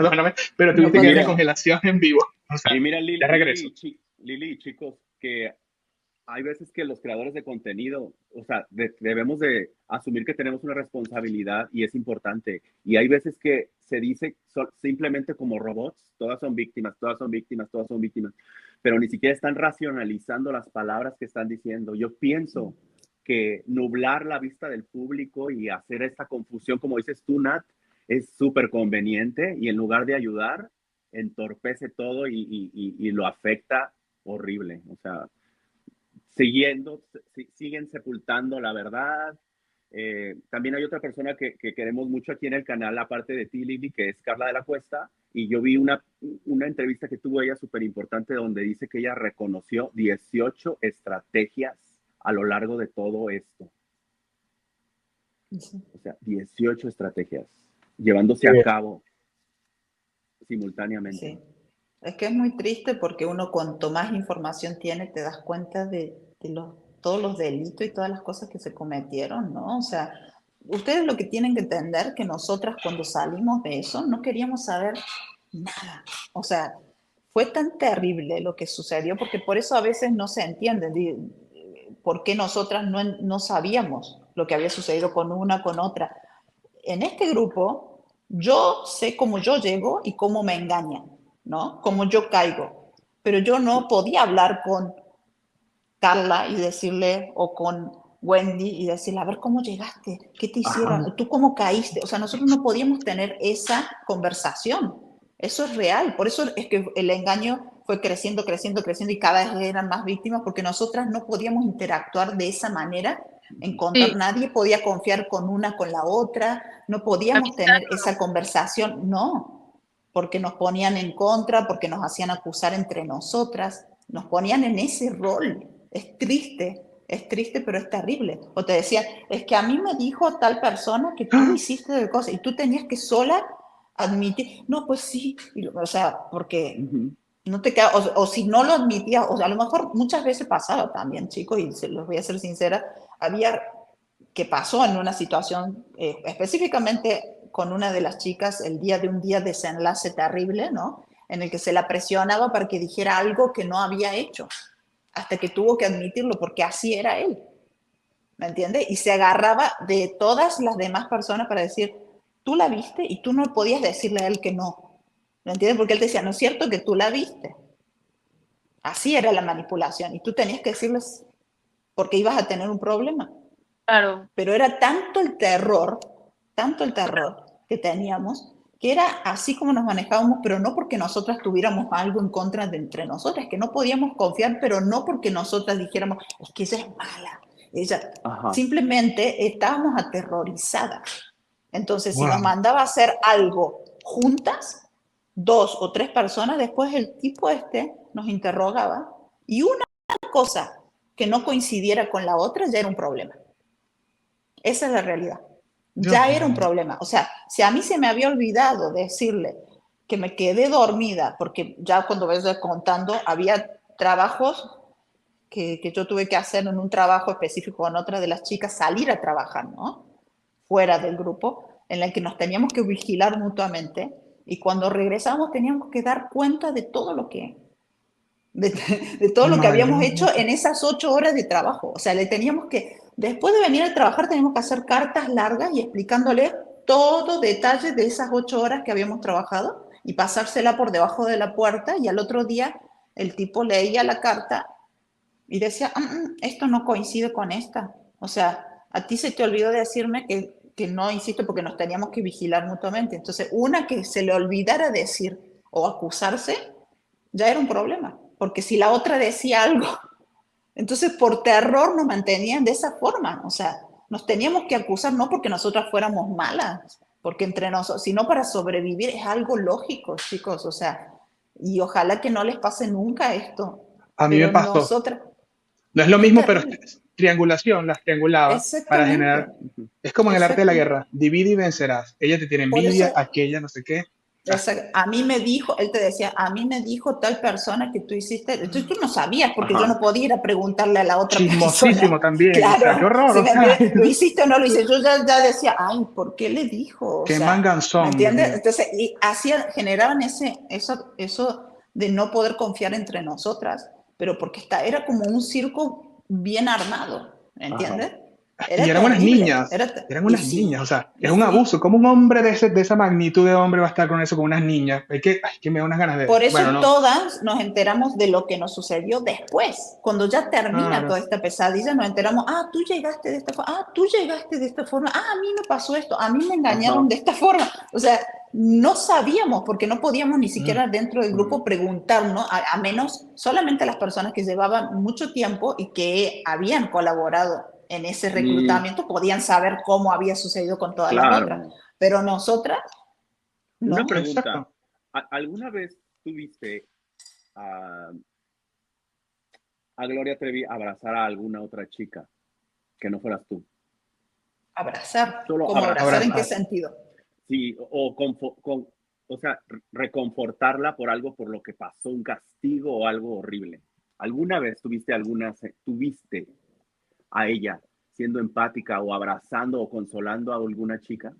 perdóname, pero No tuviste Y que ver la podía. mira, congelación en vivo. O sea, y mira, ya regreso. Lili, chicos, que hay veces que los creadores de contenido, o sea, debemos de asumir que tenemos una responsabilidad y es importante. Y hay veces que se dice simplemente como robots, todas son víctimas, todas son víctimas, todas son víctimas, pero ni siquiera están racionalizando las palabras que están diciendo. Yo pienso que nublar la vista del público y hacer esta confusión, como dices tú, Nat, es súper conveniente y en lugar de ayudar, entorpece todo y lo afecta horrible. O sea, siguiendo, siguen sepultando la verdad. También hay otra persona que queremos mucho aquí en el canal, aparte de ti, Lili, que es Carla de la Cuesta, y yo vi una entrevista que tuvo ella súper importante donde dice que ella reconoció 18 estrategias a lo largo de todo esto. Sí. O sea, 18 estrategias llevándose Qué a bien. cabo simultáneamente. Sí. Es que es muy triste porque uno cuanto más información tiene, te das cuenta de todos los delitos y todas las cosas que se cometieron, ¿no? O sea, ustedes lo que tienen que entender que nosotras cuando salimos de eso no queríamos saber nada. O sea, fue tan terrible lo que sucedió porque por eso a veces no se entiende por qué nosotras no sabíamos lo que había sucedido con una, con otra. En este grupo, yo sé cómo yo llego y cómo me engañan, ¿no? Cómo yo caigo. Pero yo no podía hablar con Carla y decirle, o con Wendy y decirle, a ver cómo llegaste, qué te hicieron, Ajá. tú cómo caíste. O sea, nosotros no podíamos tener esa conversación. Eso es real. Por eso es que el engaño fue creciendo, creciendo, creciendo y cada vez eran más víctimas porque nosotras no podíamos interactuar de esa manera, encontrar, Y nadie podía confiar con una con la otra, no podíamos tener esa conversación, no, porque nos ponían en contra, porque nos hacían acusar entre nosotras, nos ponían en ese rol. Es triste, pero es terrible. O te decían, es que a mí me dijo tal persona que tú ¡ah! hiciste de cosas y tú tenías que sola admitir, no, pues sí, o sea, porque Uh-huh. no te queda, o si no lo admitías, o sea, a lo mejor muchas veces pasaba también, chicos, y se los voy a ser sincera, había que pasó en una situación, específicamente con una de las chicas, el día de un día desenlace terrible, ¿no? En el que se la presionaba para que dijera algo que no había hecho, hasta que tuvo que admitirlo, porque así era él, ¿me entiendes? Y se agarraba de todas las demás personas para decir, tú la viste y tú no podías decirle a él que no, ¿me entiendes? Porque él decía, no es cierto que tú la viste. Así era la manipulación y tú tenías que decirles porque ibas a tener un problema. Claro. Pero era tanto el terror que teníamos, que era así como nos manejábamos, pero no porque nosotras tuviéramos algo en contra de entre nosotras, que no podíamos confiar, pero no porque nosotras dijéramos, es que ella es mala, ella, Ajá. simplemente estábamos aterrorizadas. Entonces, si nos ¡Wow! mandaba a hacer algo juntas, dos o tres personas, después el tipo este nos interrogaba y una cosa que no coincidiera con la otra ya era un problema. Esa es la realidad. Dios Ya era un mío. problema. O sea, si a mí se me había olvidado decirle que me quedé dormida, porque ya cuando ves contando, había trabajos que yo tuve que hacer en un trabajo específico con otra de las chicas, salir a trabajar, ¿no? Fuera del grupo, en el que nos teníamos que vigilar mutuamente y cuando regresamos teníamos que dar cuenta de todo lo que de, de, todo lo que habíamos hecho Imagínate. en esas 8 horas de trabajo. O sea, le teníamos que, después de venir a trabajar, teníamos que hacer cartas largas y explicándole todo detalle de esas 8 horas que habíamos trabajado y pasársela por debajo de la puerta y al otro día el tipo leía la carta y decía, esto no coincide con esta. O sea, a ti se te olvidó decirme que no, insisto, porque nos teníamos que vigilar mutuamente. Entonces, una que se le olvidara decir o acusarse, ya era un problema, porque si la otra decía algo, entonces por terror nos mantenían de esa forma, o sea, nos teníamos que acusar no porque nosotras fuéramos malas, porque entre nosotros, sino para sobrevivir es algo lógico, chicos, o sea, y ojalá que no les pase nunca esto, A mí me pero pasó. nosotras, No es lo es mismo, pero terrible, es triangulación, las triangulaba para exactamente, generar. Es como en el arte de la exactamente, guerra, divide y vencerás. Ella te tiene por eso envidia, aquella no sé qué. A mí me dijo, él te decía, a mí me dijo tal persona que tú hiciste, entonces tú no sabías porque yo no podía ir a preguntarle a la otra Chismosísimo persona. también, Claro, o sea, qué horror, ¿sí o me sea, entiendes? ¿Lo hiciste o no lo hiciste? Yo ya decía, ay, ¿por qué le dijo? O qué sea, ¿me manganzón, Dios entiendes? mío. Entonces, y generaban eso de no poder confiar entre nosotras, pero porque era como un circo bien armado, ¿me Ajá. entiendes? Y Era terrible, eran y unas niñas, sí, o sea, y es un sí. abuso. ¿Cómo un hombre de esa magnitud de hombre va a estar con eso, con unas niñas? Que me da unas ganas de, Por bueno, eso no, todas nos enteramos de lo que nos sucedió después. Cuando ya termina claro. toda esta pesadilla, nos enteramos, tú llegaste de esta forma, tú llegaste de esta forma, a mí me pasó esto, a mí me engañaron Ajá. de esta forma. O sea, no sabíamos porque no podíamos ni Mm, siquiera dentro del mm, grupo preguntarnos, a menos solamente las personas que llevaban mucho tiempo y que habían colaborado en ese Mm, reclutamiento podían saber cómo había sucedido con todas las otras. claro. Pero nosotras, Una no. pregunta. exacto. ¿Alguna vez tuviste a, a Gloria Trevi abrazar a alguna otra chica que no fueras tú? Abrazar. Solo ¿Cómo abrazar? ¿En qué Abrazar. sentido? Sí, o sea, reconfortarla por algo por lo que pasó, un castigo o algo horrible. ¿Alguna vez tuviste a ella siendo empática o abrazando o consolando a alguna chica?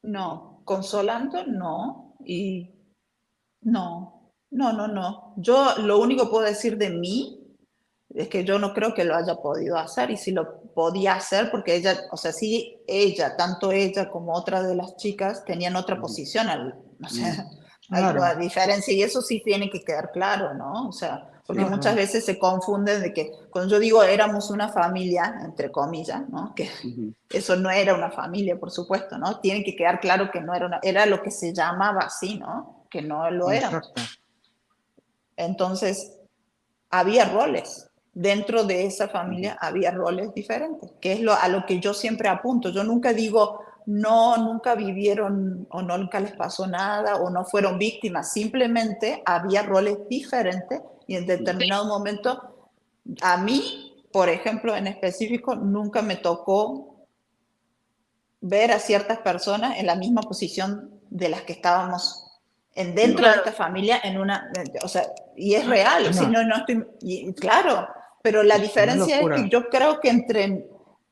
No, consolando no. Y no. Yo lo único que puedo decir de mí es que yo no creo que lo haya podido hacer y si lo podía hacer porque ella, o sea, sí, tanto ella como otra de las chicas tenían otra Ujú. posición, o sea, algo a Claro, diferencia y eso sí tiene que quedar claro, ¿no? O sea, porque Sí. muchas claro. veces se confunden de que cuando yo digo éramos una familia, entre comillas, ¿no? Que Ujú. eso no era una familia, por supuesto, ¿no? Tiene que quedar claro que no era era lo que se llamaba así, ¿no? Que no lo éramos. Exacto. Entonces, había roles. Dentro de esa familia había roles diferentes, que es a lo que yo siempre apunto. Yo nunca digo, no, nunca vivieron o nunca les pasó nada o no fueron víctimas. Simplemente había roles diferentes y en determinado momento, a mí, por ejemplo, en específico, nunca me tocó ver a ciertas personas en la misma posición de las que estábamos dentro No. de esta familia o sea, y es real, si No, no, no estoy, claro, pero la es una diferencia es que locura. yo creo que entre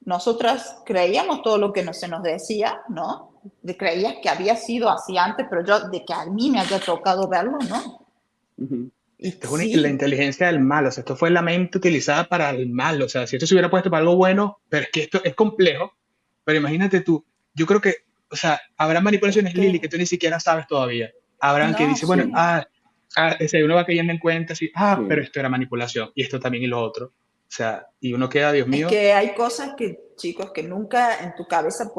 nosotras creíamos todo lo que se nos decía, ¿no? Creías que había sido así antes, pero yo, de que a mí me haya tocado verlo, ¿no? Ujú. Y Esto es la sí, inteligencia del mal, o sea, esto fue la mente utilizada para el mal, o sea, si esto se hubiera puesto para algo bueno, pero es que esto es complejo, pero imagínate tú, yo creo que, o sea, habrá es manipulaciones, Lili, que que, tú ni siquiera sabes todavía. Habrán que no, dice, bueno, sí. ese uno va cayendo en cuenta, así, pero Sí. esto era manipulación, y esto también y lo otro. O sea, y uno queda, Dios Es mío, que hay cosas que, chicos, que nunca en tu cabeza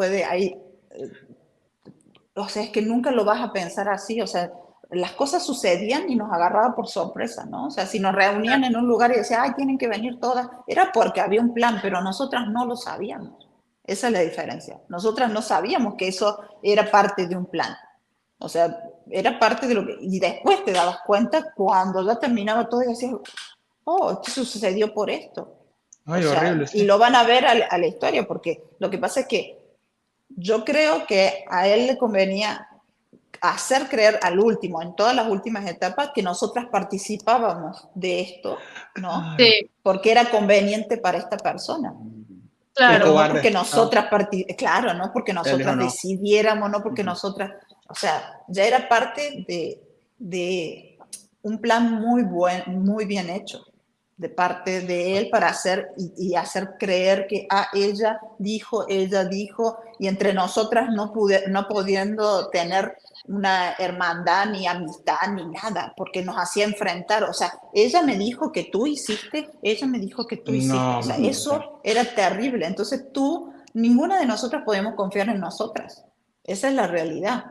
o sea, es que nunca lo vas a pensar así, o sea, las cosas sucedían y nos agarraba por sorpresa, ¿no? O sea, si nos reunían en un lugar y decían, ay, tienen que venir todas, era porque había un plan, pero nosotras no lo sabíamos. Esa es la diferencia. Nosotras no sabíamos que eso era parte de un plan. O sea, era parte de lo que... Y después te dabas cuenta cuando ya terminaba todo y decías, oh, esto sucedió por esto. O ay, horrible, sea, y sí. lo van a ver a la historia, porque lo que pasa es que yo creo que a él le convenía hacer creer al último, en todas las últimas etapas, que nosotras participábamos de esto, ¿no? Claro, Sí, Porque era conveniente para esta persona, qué pero claro. no cobarde. porque nosotras, claro, no porque Él dijo nosotras no. decidiéramos, no porque nosotras, o sea, ya era parte de un plan muy bien hecho de parte de él para hacer y hacer creer que ella dijo, y entre nosotras no pudiendo tener una hermandad ni amistad ni nada, porque nos hacía enfrentar, o sea, ella me dijo que tú hiciste, ella me dijo que tú hiciste, No, o sea, imagínate. eso era terrible, entonces ninguna de nosotras podemos confiar en nosotras, esa es la realidad.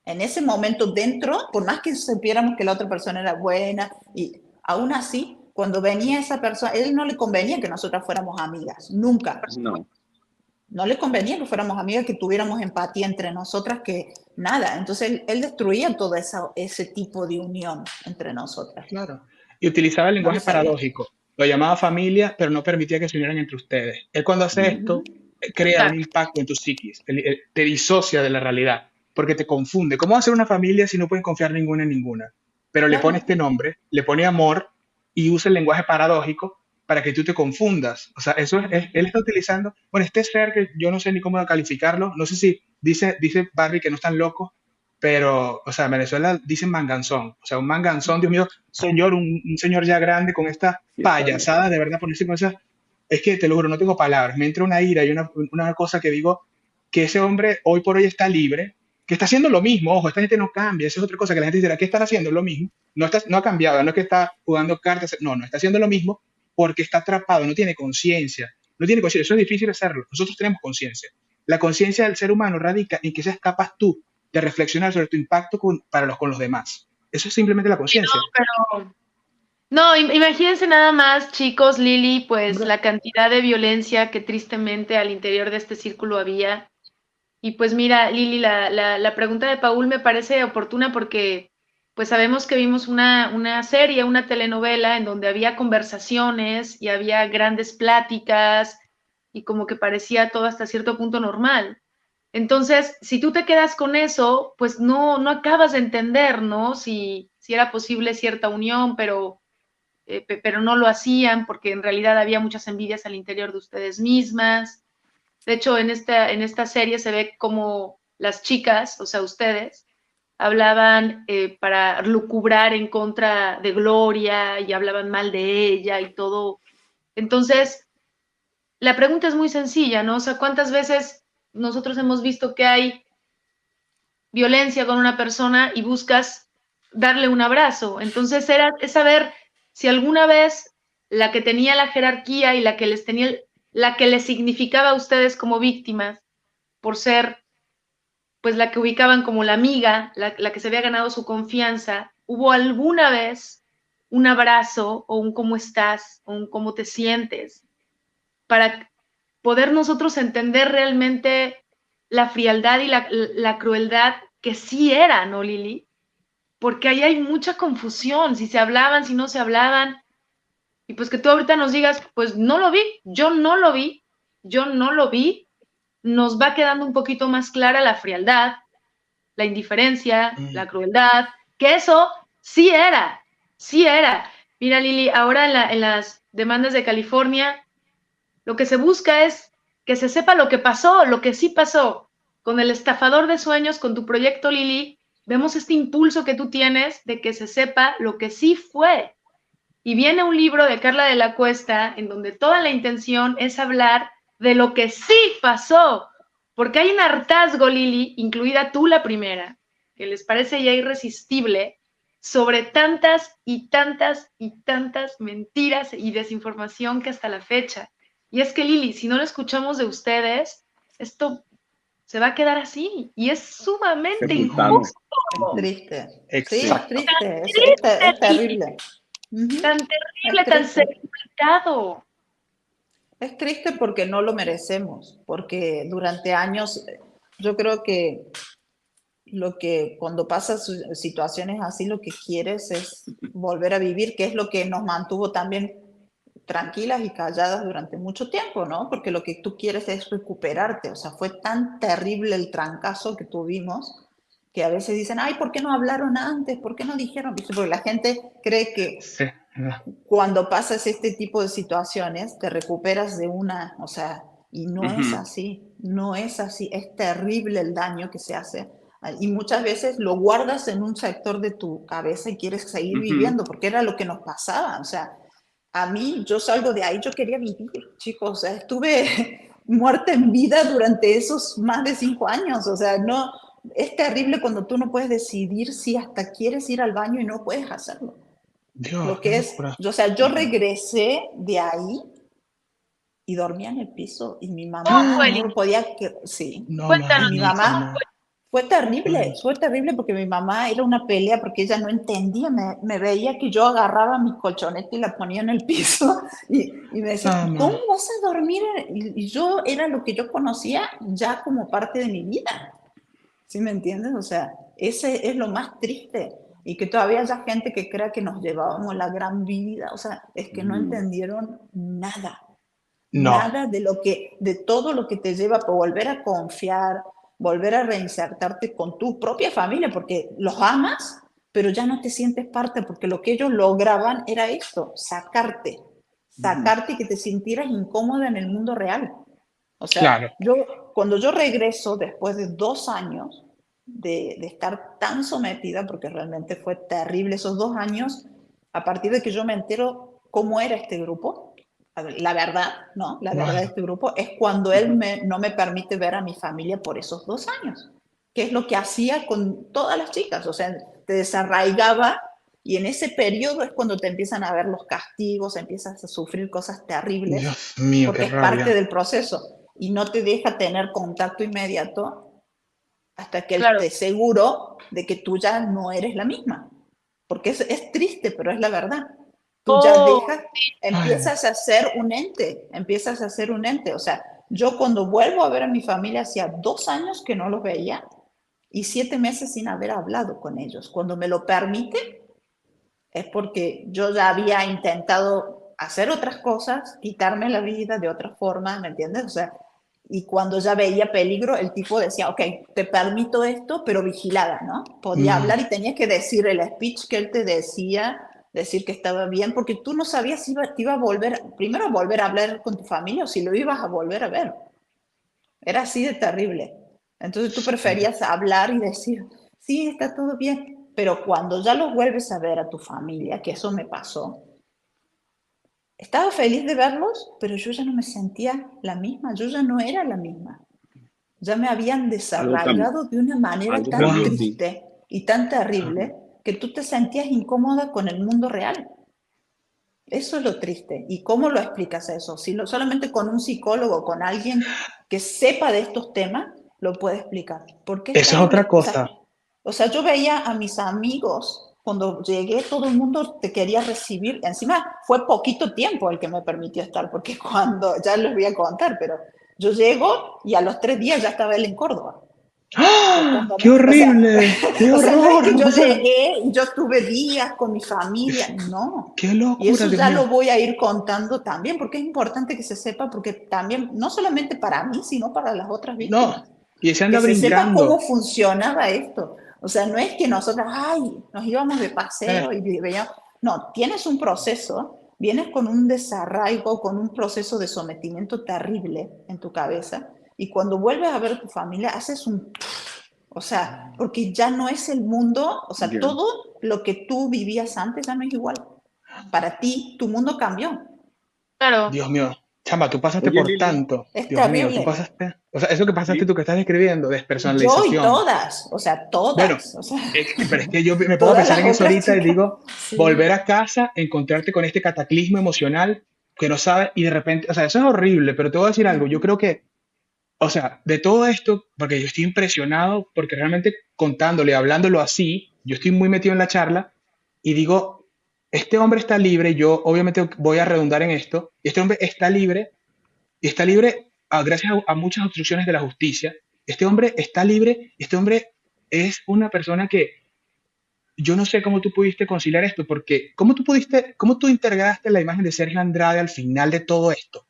En ese momento dentro, por más que supiéramos que la otra persona era buena, y aún así, cuando venía esa persona, a él no le convenía que nosotras fuéramos amigas, nunca. No. No le convenía que fuéramos amigas, que tuviéramos empatía entre nosotras, que nada. Entonces él destruía todo ese tipo de unión entre nosotras. Claro. Y utilizaba el No le lenguaje servía. paradójico. Lo llamaba familia, pero no permitía que se unieran entre ustedes. Él cuando hace Mm. esto, Ujú. crea un Claro, impacto en tu psiquis, te disocia de la realidad. porque te confunde. ¿Cómo hacer una familia si no puedes confiar ninguna en ninguna? Pero le pone Claro. este nombre, le pone amor y usa el lenguaje paradójico para que tú te confundas. O sea, él está utilizando, bueno, este ser que yo no sé ni cómo calificarlo, no sé si dice Barbie que no están locos, pero, o sea, en Venezuela dicen manganzón, o sea, un manganzón, Dios mío, señor, un señor ya grande con esta Sí, está bien. payasada, de verdad, ponerse con esas, es que te lo juro, no tengo palabras, me entra una ira y una cosa que digo, que ese hombre hoy por hoy está libre, que está haciendo lo mismo, ojo, esta gente no cambia, esa es otra cosa que la gente dirá, ¿qué están haciendo? Lo mismo, no ha cambiado, no es que está jugando cartas, no, está haciendo lo mismo porque está atrapado, no tiene conciencia, no tiene conciencia, eso es difícil hacerlo, nosotros tenemos conciencia. La conciencia del ser humano radica en que seas capaz tú de reflexionar sobre tu impacto con los demás. Eso es simplemente la conciencia. Pero no, imagínense nada más, chicos, Lili, pues Hombre, la cantidad de violencia que tristemente al interior de este círculo había. Y pues mira, Lili, la pregunta de Paul me parece oportuna porque pues sabemos que vimos una serie, una telenovela en donde había conversaciones y había grandes pláticas y como que parecía todo hasta cierto punto normal. Entonces, si tú te quedas con eso, pues no acabas de entender, ¿no? Si era posible cierta unión, pero no lo hacían porque en realidad había muchas envidias al interior de ustedes mismas. De hecho, en esta serie se ve como las chicas, o sea, ustedes, hablaban para lucubrar en contra de Gloria y hablaban mal de ella y todo. Entonces, la pregunta es muy sencilla, ¿no? O sea, ¿cuántas veces nosotros hemos visto que hay violencia con una persona y buscas darle un abrazo? Entonces, es saber si alguna vez la que tenía la jerarquía y la que les significaba a ustedes como víctimas, por ser pues la que ubicaban como la amiga, la que se había ganado su confianza, ¿hubo alguna vez un abrazo o un cómo estás o un cómo te sientes para poder nosotros entender realmente la frialdad y la crueldad que sí era, ¿no, Lili? Porque ahí hay mucha confusión, si se hablaban, si no se hablaban, y pues que tú ahorita nos digas, pues no lo vi, yo no lo vi, yo no lo vi, nos va quedando un poquito más clara la frialdad, la indiferencia, mm, la crueldad, que eso sí era, sí era. Mira, Lili, ahora en las demandas de California, lo que se busca es que se sepa lo que pasó, lo que sí pasó. Con el estafador de sueños, con tu proyecto, Lili, vemos este impulso que tú tienes de que se sepa lo que sí fue. Y viene un libro de Carla de la Cuesta en donde toda la intención es hablar de lo que sí pasó, porque hay un hartazgo, Lili, incluida tú la primera, que les parece ya irresistible, sobre tantas y tantas y tantas mentiras y desinformación que hasta la fecha. Y es que, Lili, si no lo escuchamos de ustedes, esto se va a quedar así y es sumamente ujú, Sepultado. injusto, Es Ujú. triste. Sí, es exacto. triste. triste, Es Lili, terrible. Ujú. tan Es terrible, tan triste. segmentado. Es triste porque no lo merecemos, porque durante años yo creo que lo que cuando pasas situaciones así lo que quieres es volver a vivir, que es lo que nos mantuvo también tranquilas y calladas durante mucho tiempo, ¿no? Porque lo que tú quieres es recuperarte, o sea, fue tan terrible el trancazo que tuvimos que a veces dicen, ay, ¿por qué no hablaron antes? ¿Por qué no dijeron? ¿Viste? Porque la gente cree que Sí, cuando pasas este tipo de situaciones, te recuperas de una, o sea, y no es Ujú. así, no es así, es terrible el daño que se hace. Y muchas veces lo guardas en un sector de tu cabeza y quieres seguir Ujú. viviendo, porque era lo que nos pasaba. O sea, a mí, yo salgo de ahí, yo quería vivir, chicos, o sea, estuve muerta en vida durante esos más de 5 años. O sea, no, es terrible cuando tú no puedes decidir si hasta quieres ir al baño y no puedes hacerlo. Dios, Lo qué que es, locura. yo, o sea, yo Ujú. regresé de ahí y dormía en el piso y mi ¿Cómo mamá fue, no lo Lili? podía, sí, No, y Cuéntanos, mi imagínate, mamá no. Ay, fue terrible porque mi mamá era una pelea porque ella no entendía, me veía que yo agarraba mi colchoneta y la ponía en el piso y me decía, no, ¿cómo no. vas a dormir? Y yo era lo que yo conocía ya como parte de mi vida. ¿Sí me entiendes? O sea, ese es lo más triste. Y que todavía haya gente que crea que nos llevábamos la gran vida. O sea, es que no Ujú. entendieron nada. No. Nada de lo que, de todo lo que te lleva a volver a confiar, volver a reinsertarte con tu propia familia, porque los amas, pero ya no te sientes parte, porque lo que ellos lograban era esto, sacarte y que te sintieras incómoda en el mundo real. O sea, Claro. cuando yo regreso después de 2 años de estar tan sometida, porque realmente fue terrible esos 2 años, a partir de que yo me entero cómo era este grupo, a ver, la verdad, ¿no? La verdad de Ay, este grupo es cuando él no me permite ver a mi familia por esos 2 años, que es lo que hacía con todas las chicas, o sea, te desarraigaba y en ese periodo es cuando te empiezan a ver los castigos, empiezas a sufrir cosas terribles, Dios mío, qué porque es parte rabia. del proceso y no te deja tener contacto inmediato hasta que él Claro. esté seguro de que tú ya no eres la misma. Porque es triste, pero es la verdad. Tú ya Oh, dejas, Ay, empiezas a ser un ente. O sea, yo cuando vuelvo a ver a mi familia, hacía 2 años que no los veía y 7 meses sin haber hablado con ellos. Cuando me lo permite, es porque yo ya había intentado hacer otras cosas, quitarme la vida de otra forma, ¿me entiendes? O sea, y cuando ya veía peligro, el tipo decía, ok, te permito esto, pero vigilada, ¿no? Podía no. hablar y tenías que decir el speech que él te decía, decir que estaba bien, porque tú no sabías si te iba a volver, primero a volver a hablar con tu familia o si lo ibas a volver a ver. Era así de terrible. Entonces tú Sí. preferías hablar y decir, sí, está todo bien, pero cuando ya los vuelves a ver a tu familia, que eso me pasó, estaba feliz de verlos, pero yo ya no me sentía la misma, yo ya no era la misma. Ya me habían Algo, cam- desarraigado de una manera algo tan cambió, Wow. sí. triste y tan Ajá. terrible que tú te sentías incómoda con el mundo real. Eso es lo triste. ¿Y cómo lo explicas eso? Si solamente con un psicólogo, con alguien que sepa de estos temas, lo puede explicar. Porque es Eso es otra terrible. cosa. O sea, yo veía a mis amigos, cuando llegué, todo el mundo te quería recibir. Encima, fue poquito tiempo el que me permitió estar, porque cuando, ya les voy a contar, pero yo llego y a los 3 días ya estaba él en Córdoba ¡Ah! ¡Qué buscándome. horrible! ¡Qué O sea, no es horror! que No yo puedo saber. llegué y yo estuve días con mi familia, no. ¡Qué Y locura, eso Dios ya mío! lo voy a ir contando también, porque es importante que se sepa, porque también, no solamente para mí, sino para las otras No. víctimas, Y se que anda se sepa cómo brincando. funcionaba esto. O sea, no es que nosotros, ay, nos íbamos de paseo y veíamos. No, tienes un proceso, vienes con un desarraigo, con un proceso de sometimiento terrible en tu cabeza, y cuando vuelves a ver a tu familia, haces un, o sea, porque ya no es el mundo, o sea, Ya. todo lo que tú vivías antes ya no es igual. Para ti, tu mundo cambió. claro. Dios mío. Chama, tú pasaste Oye, por Lili, tanto. Es Dios mío, tú terrible. pasaste. O sea, eso que pasaste sí, tú que estás describiendo, Yo y despersonalización. todas, o sea, Bueno, todas, o sea, pero es que yo me pongo a todas pensar las en eso otras ahorita y chicas. digo, volver Sí. a casa, encontrarte con este cataclismo emocional que no sabes y de repente, o sea, eso es horrible, pero te voy a decir algo, yo creo que, o sea, de todo esto, porque yo estoy impresionado, porque realmente contándole, hablándolo así, yo estoy muy metido en la charla y digo, este hombre está libre, yo obviamente voy a redundar en esto, este hombre está libre y está libre gracias a muchas obstrucciones de la justicia, este hombre está libre, este hombre es una persona que yo no sé cómo tú pudiste conciliar esto, porque cómo tú integraste la imagen de Sergio Andrade al final de todo esto?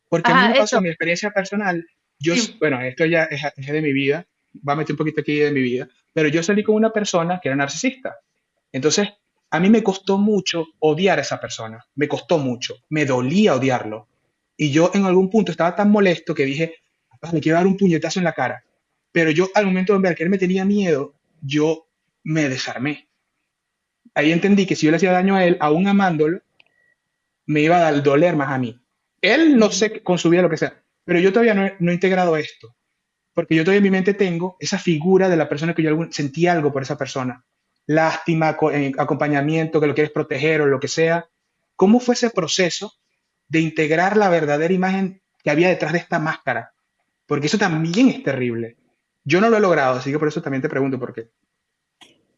Porque a mí Ajá, me pasó eso. en mi experiencia personal, Sí. bueno, esto ya es de mi vida, va a meter un poquito aquí de mi vida, pero yo salí con una persona que era narcisista. Entonces, a mí me costó mucho odiar a esa persona, me costó mucho, me dolía odiarlo. Y yo en algún punto estaba tan molesto que dije, "Ah, le quiero dar un puñetazo en la cara". Pero yo al momento de ver que él me tenía miedo, yo me desarmé. Ahí entendí que si yo le hacía daño a él, aún amándolo, me iba a doler más a mí. Él no sé con su vida lo que sea, pero yo todavía no he integrado esto, porque yo todavía en mi mente tengo esa figura de la persona que yo sentí algo por esa persona. Lástima, acompañamiento, que lo quieres proteger o lo que sea. ¿Cómo fue ese proceso de integrar la verdadera imagen que había detrás de esta máscara? Porque eso también es terrible. Yo no lo he logrado, así que por eso también te pregunto por qué.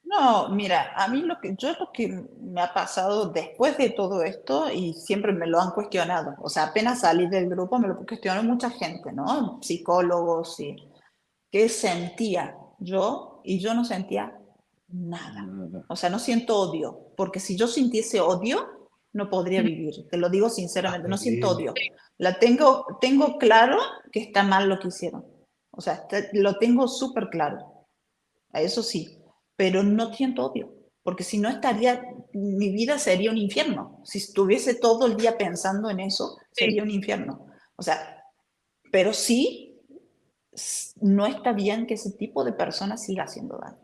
No, mira, a mí lo que me ha pasado después de todo esto, y siempre me lo han cuestionado, o sea, apenas salí del grupo me lo cuestionó mucha gente, ¿no? Psicólogos, y qué sentía yo, y yo no sentía nada. nada. O sea, no siento odio, porque si yo sintiese odio, no podría vivir, te lo digo sinceramente, no siento Horrible. odio. Tengo claro que está mal lo que hicieron. O sea, lo tengo súper claro, a eso sí, pero no siento odio, porque si no estaría, mi vida sería un infierno. Si estuviese todo el día pensando en eso, sería un infierno. O sea, pero sí, no está bien que ese tipo de personas siga haciendo daño.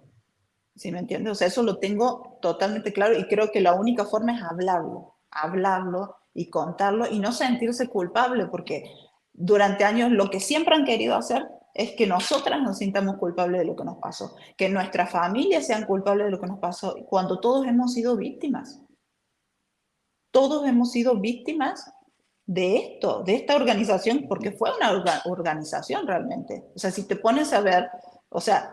¿Sí me entiendes? O sea, eso lo tengo totalmente claro y creo que la única forma es hablarlo y contarlo y no sentirse culpable, porque durante años lo que siempre han querido hacer es que nosotras nos sintamos culpables de lo que nos pasó, que nuestras familias sean culpables de lo que nos pasó, cuando todos hemos sido víctimas. Todos hemos sido víctimas de esto, de esta organización, porque fue una organización realmente. O sea, si te pones a ver, o sea,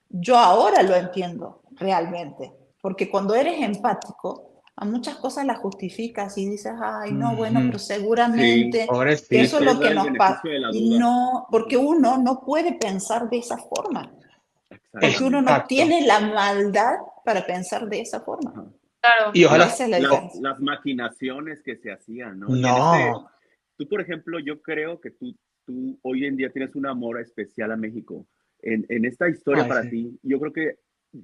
yo ahora lo entiendo realmente, porque cuando eres empático, a muchas cosas las justificas y dices, ay, no, bueno, pero Sí, seguramente que eso es Pobrecito. lo es que dar el nos pasa. beneficio de la Y duda. no, porque uno no puede pensar de esa forma, porque uno no Exactamente. Exacto. tiene la maldad para pensar de esa forma. Ajá. Claro. Y ojalá, Esa es la Las, diferencia. las maquinaciones que se hacían, ¿no? Y en no, tú, por ejemplo, yo creo que tú hoy en día tienes un amor especial a México. En esta historia ay, para sí. ti, yo creo que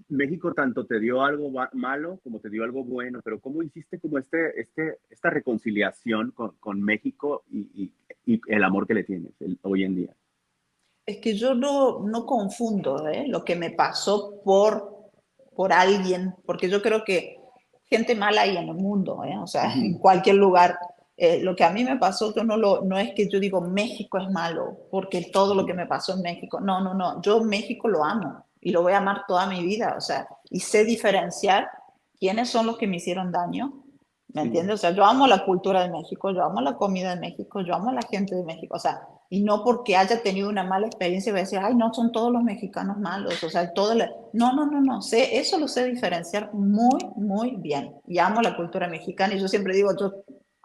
México tanto te dio algo malo como te dio algo bueno, pero ¿cómo hiciste como esta reconciliación con México y el amor que le tienes hoy en día? Es que yo no confundo lo que me pasó por alguien, porque yo creo que gente mala hay en el mundo, o sea, en Ujú. cualquier lugar. Lo que a mí me pasó, yo no es que yo digo México es malo, porque todo lo que Ujú. me pasó en México, no, yo México lo amo y lo voy a amar toda mi vida, o sea, y sé diferenciar quiénes son los que me hicieron daño, ¿me Sí, entiendes? O sea, yo amo la cultura de México, yo amo la comida de México, yo amo a la gente de México, o sea, y no porque haya tenido una mala experiencia voy a decir, ay, no, son todos los mexicanos malos, o sea, no, eso lo sé diferenciar muy bien, y amo la cultura mexicana, y yo siempre digo,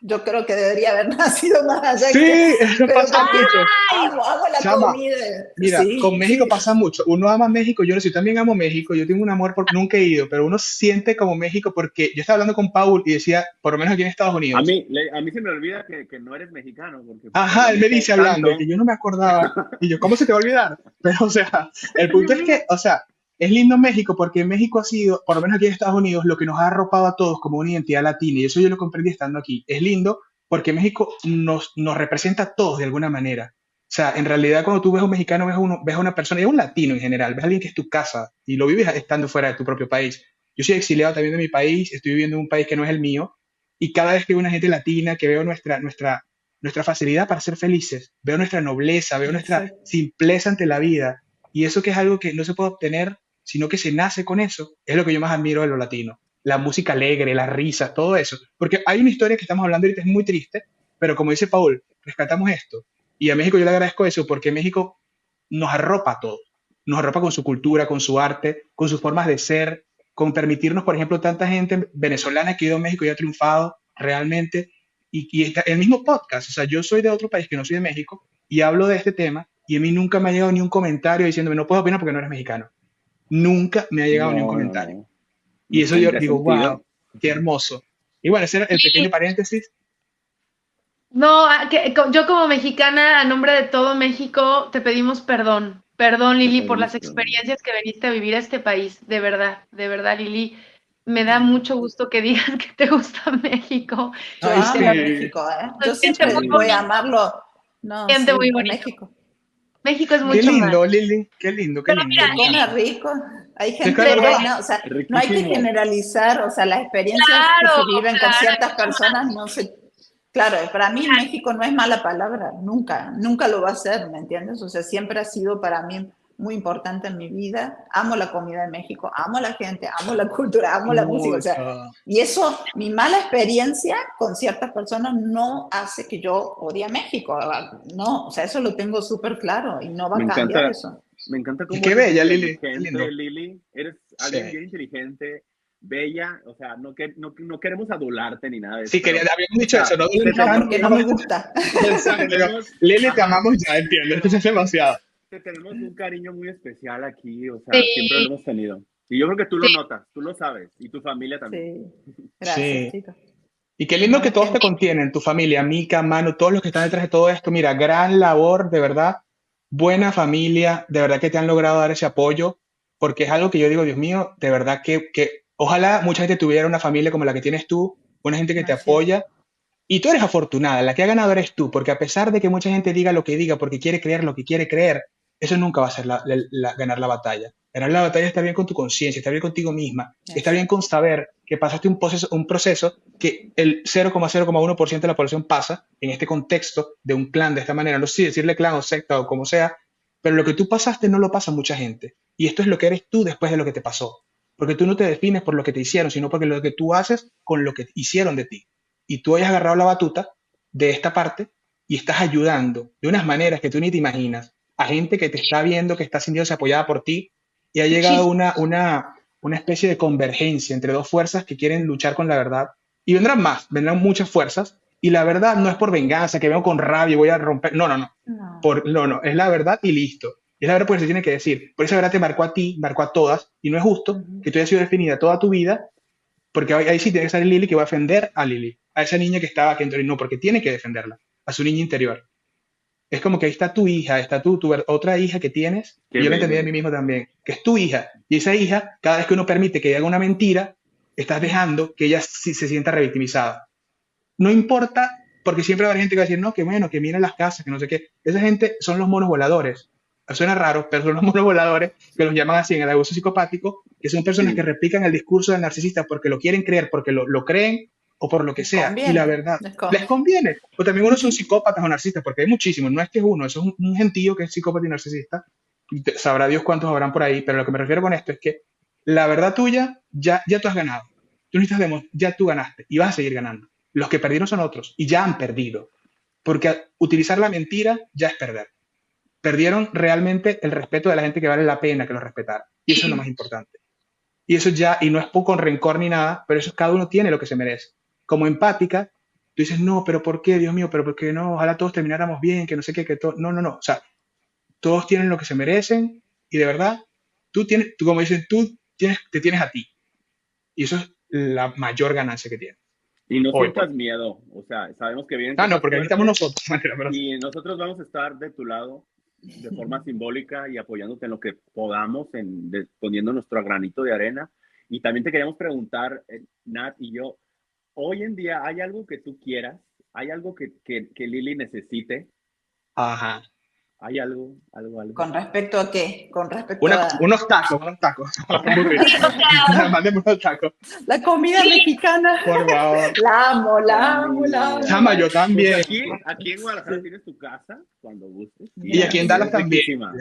yo creo que debería haber nacido más allá, Sí, eso pero pasa porque mucho. amo la Chama, comida, mira, con sí, México sí, pasa mucho. Uno ama México, yo también amo México, yo tengo un amor por, nunca he ido, pero uno siente como México porque yo estaba hablando con Paul y decía, por lo menos aquí en Estados Unidos, a mí se me olvida que no eres mexicano, porque por ajá, lo él me mismo dice hablando, y que tanto. yo no me acordaba, y yo, ¿cómo se te va a olvidar? Pero, o sea, el punto es que, o sea, es lindo México porque México ha sido, por lo menos aquí en Estados Unidos, lo que nos ha arropado a todos como una identidad latina, y eso yo lo comprendí estando aquí. Es lindo porque México nos representa a todos de alguna manera. O sea, en realidad cuando tú ves a un mexicano, ves a una persona, y a un latino en general, ves a alguien que es tu casa y lo vives estando fuera de tu propio país. Yo soy exiliado también de mi país, estoy viviendo en un país que no es el mío, y cada vez que veo una gente latina, que veo nuestra facilidad para ser felices, veo nuestra nobleza, veo nuestra exacto, simpleza ante la vida, y eso que es algo que no se puede obtener, sino que se nace con eso, es lo que yo más admiro de lo latino. La música alegre, las risas, todo eso. Porque hay una historia que estamos hablando ahorita, es muy triste, pero como dice Paul, rescatamos esto. Y a México yo le agradezco eso, porque México nos arropa a todos. Nos arropa con su cultura, con su arte, con sus formas de ser, con permitirnos, por ejemplo, tanta gente venezolana que ha ido a México y ha triunfado realmente y está, el mismo podcast, o sea, yo soy de otro país que no soy de México y hablo de este tema y a mí nunca me ha llegado ni un comentario diciéndome no puedo opinar porque no eres mexicano. Nunca me ha llegado ni un No, no, comentario. no. Y No eso yo tendría digo, wow, sentido. qué hermoso. Y bueno, ese era el pequeño Sí. paréntesis. No, yo como mexicana, a nombre de todo México, te pedimos perdón. Perdón, Te Lili, por pedimos las perdón. experiencias que veniste a vivir a este país. De verdad, Lili. Me da mucho gusto que digas que te gusta México. yo Ay, Se amo sí, México, se yo siente muy siempre Sí. voy a bonito, amarlo, no, siente muy sí, a bonito. México. México es qué mucho más. lindo, Lili, qué lindo, qué Pero lindo, mira, Se me come encanta. rico, hay Es que gente es verdad, buena, o sea, no hay que Riquísimo. generalizar, o sea, las experiencias que claro, se viven con claro, hay ciertas mucho personas más. no se... Claro, para mí México no es mala palabra, nunca lo va a ser, ¿me entiendes? O sea, siempre ha sido para mí muy importante en mi vida. Amo la comida de México, amo la gente, amo la cultura, amo la música, o sea, mucho. y eso, mi mala experiencia con ciertas personas no hace que yo odie a México, no, o sea, eso lo tengo súper claro y no va Me a cambiar encanta, eso. me encanta Y cómo qué eres bella, Lili, qué inteligente, lindo. Lili. Eres Sí. alguien bien inteligente, bella. O sea, no queremos adularte ni nada de eso, Sí, quería, pero, habíamos o dicho eso, sea, no te duele No, tanto. porque tenemos, no me gusta. te Exacto, yo, tenemos, Lili, te ajá, amamos ya, entiendo, esto es demasiado. te tenemos un cariño muy especial aquí. O sea, siempre lo Sí, hemos tenido. Y yo creo que tú lo sí, notas, tú lo sabes, y tu familia también. Sí, gracias, Sí. chicos. Y qué lindo que Buena todos te gente. contienen, tu familia, Mica, Manu, todos los que están detrás de todo esto. Mira, gran labor, de verdad. buena familia, de verdad que te han logrado dar ese apoyo, porque es algo que yo digo, Dios mío, de verdad que ojalá mucha gente tuviera una familia como la que tienes tú, una gente que te Así es. apoya. Y tú eres afortunada, la que ha ganado eres tú, porque a pesar de que mucha gente diga lo que diga, porque quiere creer lo que quiere creer, eso nunca va a ser ganar la batalla. Ganar la batalla está bien con tu conciencia, está bien contigo misma, está bien con Exacto. saber que pasaste un proceso que el 0,0,1% de la población pasa en este contexto de un clan de esta manera. No sé si decirle clan o secta o como sea, pero lo que tú pasaste no lo pasa mucha gente. Y esto es lo que eres tú después de lo que te pasó. Porque tú no te defines por lo que te hicieron, sino porque lo que tú haces con lo que hicieron de ti y tú hayas agarrado la batuta de esta parte y estás ayudando de unas maneras que tú ni te imaginas a gente que te está viendo, que está sintiéndose apoyada por ti y ha llegado Muchísimo. una especie de convergencia entre dos fuerzas que quieren luchar con la verdad. Y vendrán más, vendrán muchas fuerzas y la verdad no es por venganza, que vengo con rabia y voy a romper. No, no, no. No, No, no, es la verdad y listo. Es la verdad porque se tiene que decir. Por esa verdad te marcó a ti, marcó a todas, y no es justo ujú, que tú hayas sido definida toda tu vida porque ahí sí tiene que salir Lily que va a defender a Lily, a esa niña que estaba aquí en no, porque tiene que defenderla, a su niña interior. Es como que ahí está tu hija, está otra hija que tienes, y Qué yo lo entendí de bello. mí mismo también, que es tu hija, y esa hija, cada vez que uno permite que haga una mentira, estás dejando que ella sí se sienta revictimizada. No importa, porque siempre va a haber gente que va a decir, no, que bueno, que miren las casas, que no sé qué. Esa gente son los monos voladores. Suena raro, pero son los monos voladores que los llaman así en el abuso psicopático, que son personas que Sí, replican el discurso del narcisista porque lo quieren creer, porque lo creen o por lo que les sea. Y la conviene, verdad, les les conviene. conviene. O también unos son Ujú. psicópatas o narcisistas, porque hay muchísimos. No es que es uno, eso es un gentío que es psicópata y narcisista. Y sabrá Dios cuántos habrán por ahí, pero lo que me refiero con esto es que la verdad tuya ya tú has ganado. Tú necesitas ya tú ganaste y vas a seguir ganando. Los que perdieron son otros y ya han perdido. Porque utilizar la mentira ya es perder. Perdieron realmente el respeto de la gente que vale la pena que lo respetara. Y eso es lo más importante. Y eso ya, y no es con rencor ni nada, pero eso cada uno tiene lo que se merece. Como empática, tú dices, no, pero ¿por qué, Dios mío? Pero ¿por qué no? Ojalá todos termináramos bien, que no sé qué, que todo. No, no, no. O sea, todos tienen lo que se merecen y de verdad, tú como dicen, te tienes a ti. Y eso es la mayor ganancia que tienes. y no Hoy por sientas hoy. miedo, o sea, sabemos que vienen Ah, no, cosas porque aquí estamos fuertes nosotros. Pero sí. y nosotros vamos a estar de tu lado de forma simbólica y apoyándote en lo que podamos, poniendo nuestro granito de arena. Y también te queríamos preguntar, Nat y yo, hoy en día, ¿hay algo que tú quieras? ¿Hay algo que Lili necesite? Ajá. ¿Hay algo, algo, algo? ¿Con respecto a qué? Con respecto a Unos tacos. Muy rico. Sí, o sea, Mándeme unos tacos, la comida sí, mexicana. por favor. La amo, la amo, la amo, Comida. Chama, la amo. yo Pues también. aquí en Guadalajara Sí, tienes tu casa cuando gustes Y aquí en y Dallas es gracias. también. riquísima.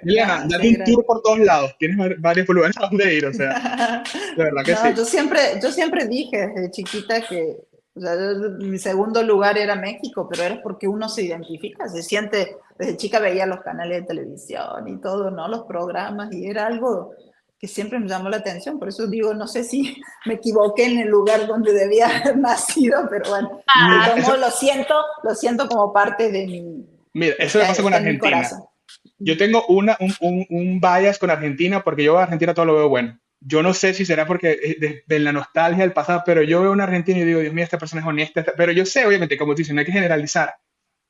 Liliana, date Gracias, un tour gracias. por todos lados. Tienes varios lugares a donde ir, o sea, de verdad que No, sí. yo siempre dije desde chiquita que o sea, mi segundo lugar era México, pero era porque uno se identifica, se siente, desde chica veía los canales de televisión y todo, ¿no? Los programas, y era algo que siempre me llamó la atención, por eso digo, no sé si me equivoqué en el lugar donde debía haber nacido, pero bueno, de Mira, todos modos lo siento como parte de mi, eso me pasa con está en mi Argentina. corazón. Yo tengo un bias con Argentina porque yo a Argentina todo lo veo bueno. Yo no sé si será porque de la nostalgia del pasado, pero yo veo a un argentino y digo, Dios mío, esta persona es honesta. Pero yo sé, obviamente, como tú dices, no hay que generalizar.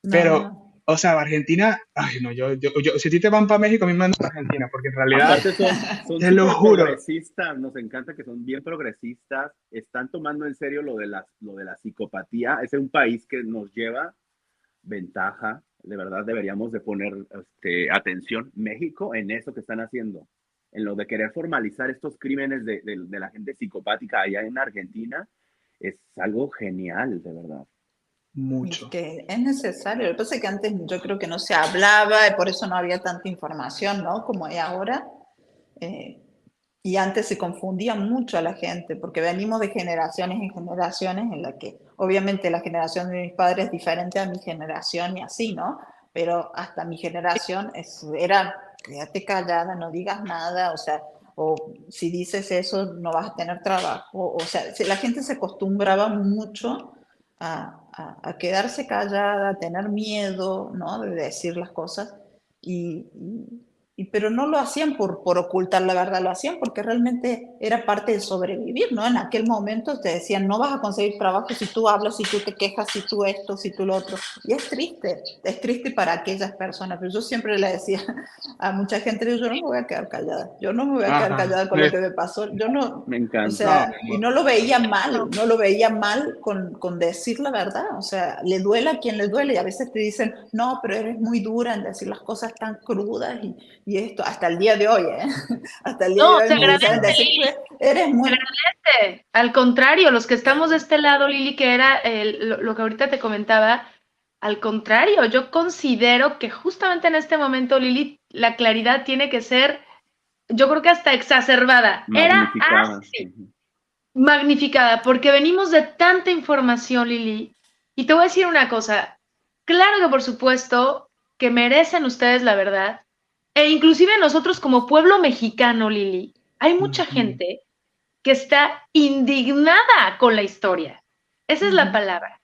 No, Pero, no. o sea, Argentina, ay, no, si a ti te van para México, a mí me mandan para Argentina, porque en realidad, Aparte son te lo súper juro. progresistas, nos encanta que son bien progresistas, están tomando en serio lo de la psicopatía. Es un país que nos lleva ventaja, de verdad deberíamos de poner atención México en eso que están haciendo, en lo de querer formalizar estos crímenes de la gente psicopática allá en Argentina, es algo genial, de verdad. Es Mucho. que es necesario. Lo que pasa es que antes yo creo que no se hablaba y por eso no había tanta información, ¿no? Como hay ahora. Eh, y antes se confundía mucho a la gente, porque venimos de generaciones en generaciones en la que, obviamente, la generación de mis padres es diferente a mi generación y así, ¿no? Pero hasta mi generación era, quédate callada, no digas nada, o sea, o si dices eso no vas a tener trabajo, o sea, la gente se acostumbraba mucho a quedarse callada, a tener miedo, ¿no? De decir las cosas, y pero no lo hacían por ocultar la verdad, lo hacían porque realmente era parte de sobrevivir, ¿no? En aquel momento te decían, no vas a conseguir trabajo si tú hablas, si tú te quejas, si tú esto, si tú lo otro. Y es triste para aquellas personas, pero yo siempre le decía a mucha gente, yo no me voy a quedar callada, yo no me voy a quedar Ajá. callada con lo que me pasó, yo no, Me o encanta. No, sea, mi y amor. no lo veía mal, no lo veía mal con decir la verdad, o sea, le duele a quien le duele, y a veces te dicen, no, pero eres muy dura en decir las cosas tan crudas, y esto, hasta el día de hoy, ¿eh? Hasta el día de No, hoy se me agradece, dicen decir, Lili. eres Se muy... agradece. Al contrario, los que estamos de este lado, Lili, que era lo que ahorita te comentaba, al contrario, yo considero que justamente en este momento, Lili, la claridad tiene que ser, yo creo que hasta exacerbada. Era Magnificada. así, magnificada, porque venimos de tanta información, Lili. Y te voy a decir una cosa, claro que por supuesto que merecen ustedes la verdad, e inclusive nosotros como pueblo mexicano, Lili, hay mucha Ujú. gente que está indignada con la historia. Esa es la Ujú, palabra,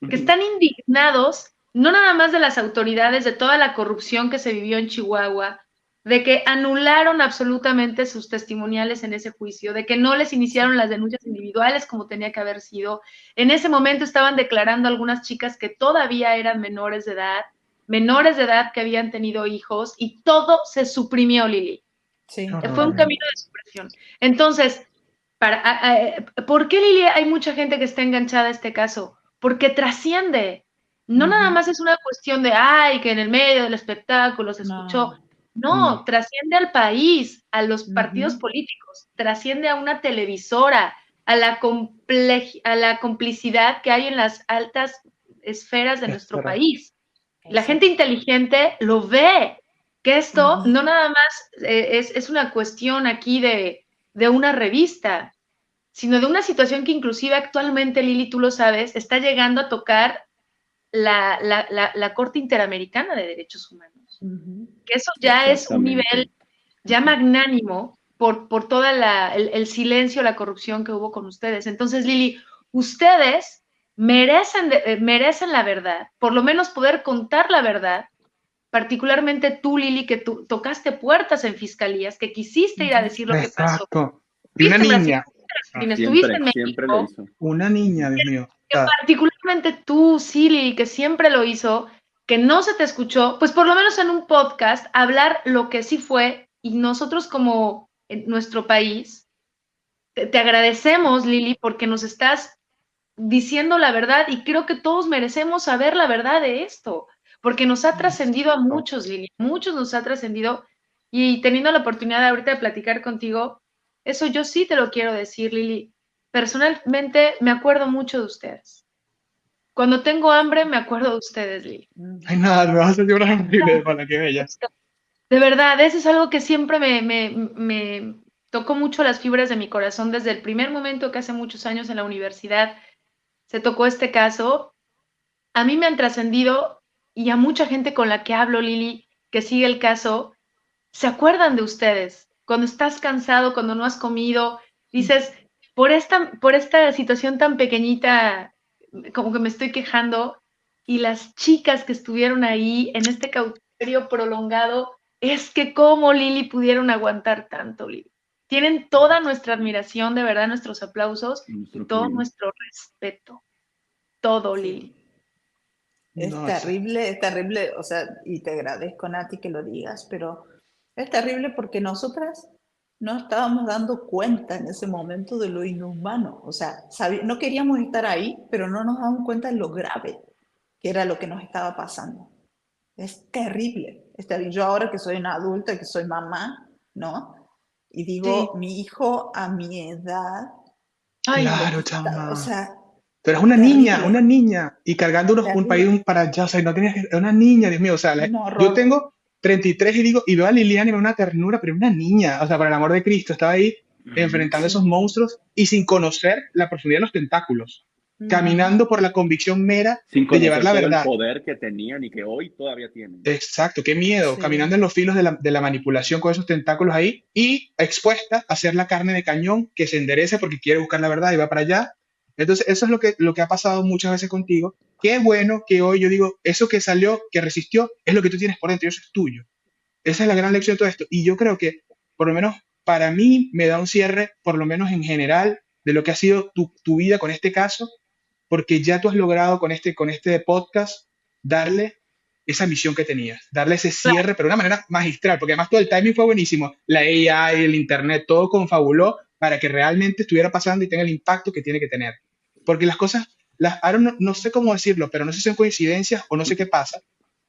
que están indignados no nada más de las autoridades, de toda la corrupción que se vivió en Chihuahua, de que anularon absolutamente sus testimoniales en ese juicio, de que no les sí, iniciaron las denuncias individuales como tenía que haber sido. En ese momento estaban declarando algunas chicas que todavía eran menores de edad que habían tenido hijos, y todo se suprimió, Lili. sí, Fue un Horrible. camino de supresión. Entonces, ¿por qué, Lili, hay mucha gente que está enganchada a este caso? Porque trasciende. No nada ujú, más es una cuestión de, ay, que en el medio del espectáculo se escuchó. no, No, No. trasciende al país, a los partidos ujú, políticos, trasciende a una televisora, a la complicidad que hay en las altas esferas de nuestro Espera. país. La gente exacto, inteligente lo ve, que esto ujú, no nada más es una cuestión aquí de una revista, sino de una situación que inclusive actualmente, Lili, tú lo sabes, está llegando a tocar la Corte Interamericana de Derechos Humanos. ujú, Que eso ya es un Exactamente. nivel ya magnánimo por todo el silencio, la corrupción que hubo con ustedes. Entonces, Lili, ustedes merecen la verdad, por lo menos poder contar la verdad, particularmente tú, Lili, que tú tocaste puertas en fiscalías, que quisiste ir a ujú, decir lo que pasó. Exacto. Y una Estuviste en Brasil, niña. Ah, estuviste en Siempre lo México, hizo. una niña, Dios mío. O que sea, particularmente tú, sí, Lili, que siempre lo hizo, que no se te escuchó, pues por lo menos en un podcast, hablar lo que sí fue, y nosotros como en nuestro país, te agradecemos, Lili, porque nos estás diciendo la verdad, y creo que todos merecemos saber la verdad de esto, porque nos ha trascendido a exacto. muchos, Lili, muchos nos ha trascendido, y teniendo la oportunidad ahorita de platicar contigo, eso yo sí te lo quiero decir, Lili. Personalmente me acuerdo mucho de ustedes. Cuando tengo hambre me acuerdo de ustedes, Lili. Ay, ujú, nada, me vas a hacer llorar horrible, para que bella. De verdad, eso es algo que siempre me tocó mucho las fibras de mi corazón desde el primer momento que hace muchos años en la universidad se tocó este caso. A mí me han trascendido, y a mucha gente con la que hablo, Lili, que sigue el caso, se acuerdan de ustedes. Cuando estás cansado, cuando no has comido, dices, por esta situación tan pequeñita, como que me estoy quejando, y las chicas que estuvieron ahí en este cautiverio prolongado, es que cómo, Lili, pudieron aguantar tanto, Lili. Tienen toda nuestra admiración, de verdad, nuestros aplausos y Nuestro todo apoyo. nuestro respeto. Todo, sí. Lili. Es No, es terrible, o sea, y te agradezco, Nati, que lo digas, pero es terrible porque nosotras no estábamos dando cuenta en ese momento de lo inhumano, o sea, no queríamos estar ahí, pero no nos dábamos cuenta de lo grave que era lo que nos estaba pasando. Es terrible, es terrible. Yo ahora que soy una adulta, que soy mamá, ¿no? Y Sí. digo, mi hijo a mi edad, Ay, no. claro, chama. o sea, Tú eres terrible, una niña, y cargando un país terrible, para allá, o sea, no tenías una niña, Dios mío, o sea, un yo horror. tengo 33 y digo, y veo a Liliana y veo una ternura, pero una niña, o sea, por el amor de Cristo, estaba ahí enfrentando Sí. esos monstruos y sin conocer la profundidad de los tentáculos, Ujú. caminando por la convicción mera Sin de llevar conocer la todo el verdad. poder que tenían y que hoy todavía tienen. Exacto, qué miedo, caminando Sí, en los filos de la manipulación con esos tentáculos ahí y expuesta a ser la carne de cañón que se enderece porque quiere buscar la verdad y va para allá. Entonces, eso es lo que ha pasado muchas veces contigo. Qué bueno que hoy yo digo, eso que salió, que resistió, es lo que tú tienes por dentro y eso es tuyo. Esa es la gran lección de todo esto. Y yo creo que, por lo menos para mí, me da un cierre, por lo menos en general, de lo que ha sido tu vida con este caso, porque ya tú has logrado con este podcast darle esa misión que tenías, darle ese cierre, pero de una manera magistral, porque además todo el timing fue buenísimo. La AI, el Internet, todo confabuló para que realmente estuviera pasando y tenga el impacto que tiene que tener. Porque las cosas, ahora no sé cómo decirlo, pero no sé si son coincidencias o no sé qué pasa,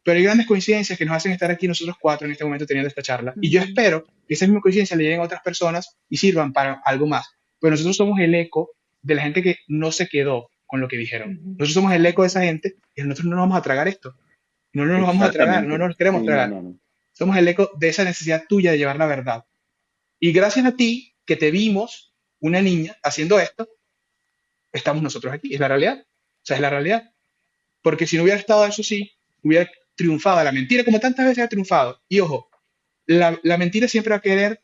pero hay grandes coincidencias que nos hacen estar aquí nosotros cuatro en este momento teniendo esta charla. Y yo espero que esas mismas coincidencias le lleguen a otras personas y sirvan para algo más. Pero nosotros somos el eco de la gente que no se quedó con lo que dijeron. Nosotros somos el eco de esa gente y nosotros no nos vamos a tragar esto. No nos lo vamos a tragar, no Exactamente. nos queremos Sí, tragar. no. Somos el eco de esa necesidad tuya de llevar la verdad. Y gracias a ti, que te vimos, una niña, haciendo esto, estamos nosotros aquí. Es la realidad. O sea, es la realidad. Porque si no hubiera estado eso sí, hubiera triunfado la mentira, como tantas veces ha triunfado. Y ojo, la mentira siempre va a querer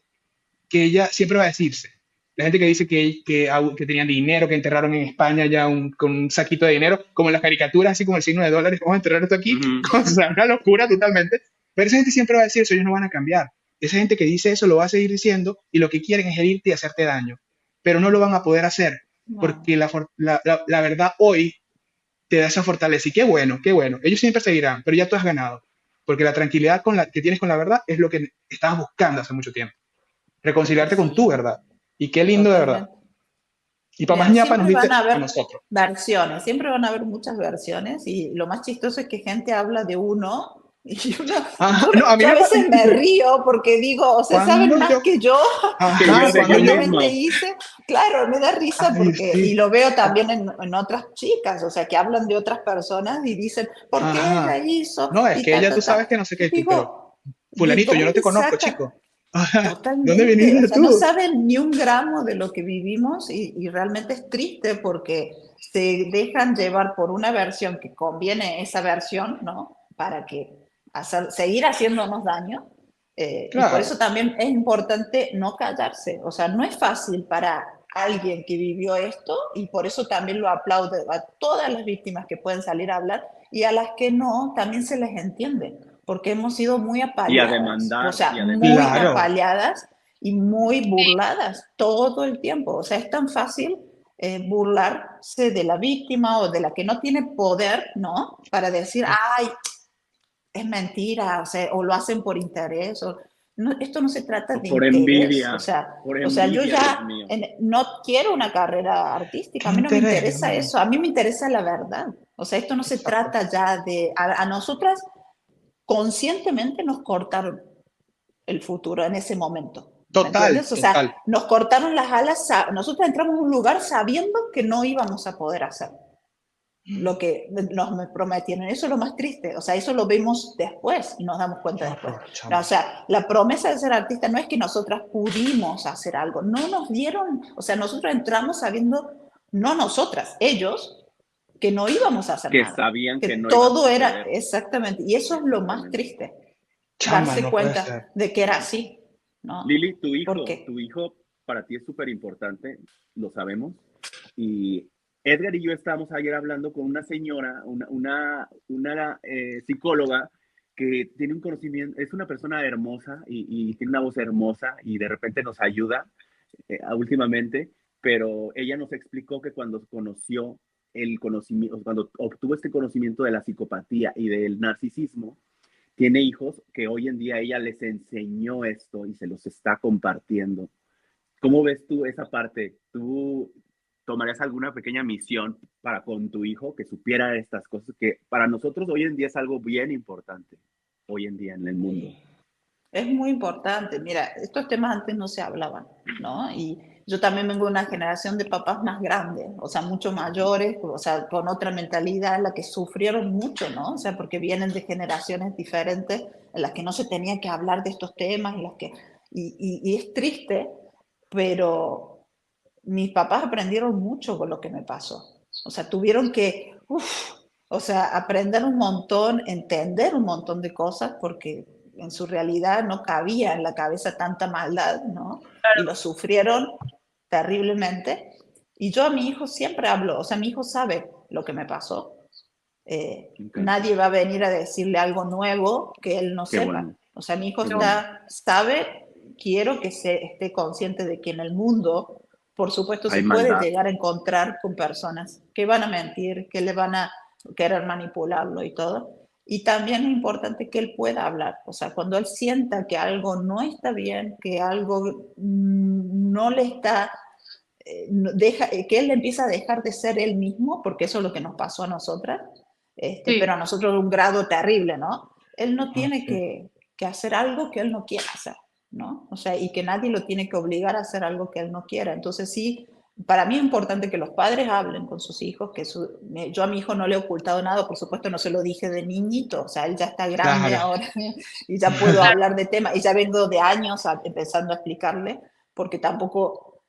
que ella siempre va a decirse. La gente que dice que tenían dinero, que enterraron en España ya con un saquito de dinero, como en las caricaturas, así como el signo de dólares, vamos a enterrar esto aquí, Ujú. o sea, una locura totalmente. Pero esa gente siempre va a decir eso, ellos no van a cambiar. Esa gente que dice eso lo va a seguir diciendo y lo que quieren es herirte y hacerte daño. Pero no lo van a poder hacer No. porque la verdad hoy te da esa fortaleza. Y qué bueno, qué bueno. Ellos siempre seguirán, pero ya tú has ganado. Porque la tranquilidad que tienes con la verdad es lo que estabas buscando hace mucho tiempo. Reconciliarte con tu Sí, verdad. Y qué lindo de verdad. totalmente. Y para más Mira, ñapa nos siempre van diste a a haber nosotros. versiones, siempre van a haber muchas versiones y lo más chistoso es que gente habla de uno y uno, Ajá, no, a mí yo a me pasa, veces me río porque digo, o sea, saben cuando más yo, que yo Que de ajá, lo yo que de cuando yo yo, realmente mismo. hice. Claro, me da risa ay, porque, y sí, lo veo también en otras chicas, o sea, que hablan de otras personas y dicen, ¿por qué ella ajá. hizo? No, es Y que ella tú ta. sabes que no sé Y qué tú, pero ¿de fulanito, yo no te dónde conozco, sacan? chico. Ajá, ¿dónde Totalmente, o viniste sea, no tú? saben ni un gramo de lo que vivimos y realmente es triste porque se dejan llevar por una versión que conviene esa versión, ¿no? Para que seguir haciéndonos daño. Y por Claro, eso también es importante no callarse. O sea, no es fácil para alguien que vivió esto y por eso también lo aplaudo a todas las víctimas que pueden salir a hablar y a las que no, también se les entiende porque hemos sido muy Y a apaleadas, o demandar, sea, y a muy demandar. claro. apaleadas y muy burladas todo el tiempo. O sea, es tan fácil burlarse de la víctima o de la que no tiene poder, ¿no? Para decir, ay, es mentira, o sea, o lo hacen por interés. No, esto no se trata O de por interés, envidia, o sea yo Dios ya mío. no quiero una carrera ¿Qué artística, a mí no me interés, interesa hermano? eso, a mí me interesa la verdad. O sea, esto no se Exacto. trata ya de, a nosotras conscientemente nos cortaron el futuro en ese momento. ¿Me Total, entiendes? O total. sea, nos cortaron las alas, nosotros entramos en un lugar sabiendo que no íbamos a poder hacer lo que nos prometieron. Eso es lo más triste. O sea, eso lo vemos después y nos damos Qué cuenta después. horror, No, o chama. sea, la promesa de ser artista no es que nosotras pudimos hacer algo, no nos dieron, o sea, nosotros entramos sabiendo, no nosotras, ellos, que no íbamos a hacer Que nada, sabían que que no íbamos todo a era poder. exactamente, y eso es lo más Exactamente. triste, Chama, darse no puede cuenta ser. de que era así, ¿no? Lili, tu Porque hijo para ti es súper importante, lo sabemos. Y Edgar y yo estábamos ayer hablando con una señora, una psicóloga que tiene un conocimiento, es una persona hermosa y tiene una voz hermosa y de repente nos ayuda últimamente, pero ella nos explicó que cuando conoció el conocimiento, cuando obtuvo este conocimiento de la psicopatía y del narcisismo, tiene hijos que hoy en día ella les enseñó esto y se los está compartiendo. ¿Cómo ves tú esa parte? ¿Tú tomarías alguna pequeña misión para con tu hijo que supiera estas cosas que para nosotros hoy en día es algo bien importante, hoy en día en el mundo? es muy importante. Mira, estos temas antes no se hablaban, ¿no? Y yo también vengo de una generación de papás más grandes, o sea, mucho mayores, o sea, con otra mentalidad en la que sufrieron mucho, ¿no? O sea, porque vienen de generaciones diferentes en las que no se tenía que hablar de estos temas, en las que, y es triste, pero mis papás aprendieron mucho con lo que me pasó. O sea, tuvieron que, o sea, aprender un montón, entender un montón de cosas, porque en su realidad no cabía en la cabeza tanta maldad, ¿no? Y lo sufrieron terriblemente. Y yo a mi hijo siempre hablo, o sea, mi hijo sabe lo que me pasó. Okay. Nadie va a venir a decirle algo nuevo que él no Qué sepa. bueno. O sea, mi hijo Qué sabe, quiero que esté consciente de que en el mundo, por supuesto, Hay se puede maldad. llegar a encontrar con personas que van a mentir, que le van a querer manipularlo y todo. Y también es importante que él pueda hablar. O sea, cuando él sienta que algo no está bien, que algo no le está, que él empieza a dejar de ser él mismo, porque eso es lo que nos pasó a nosotras, Sí. pero a nosotros de un grado terrible, ¿no? Él no tiene sí. que hacer algo que él no quiera hacer, ¿no? O sea, y que nadie lo tiene que obligar a hacer algo que él no quiera. Entonces sí, para mí es importante que los padres hablen con sus hijos, yo a mi hijo no le he ocultado nada, por supuesto no se lo dije de niñito, o sea, él ya está grande Claro. ahora y ya puedo hablar de temas, y ya vengo de años empezando a explicarle, porque tampoco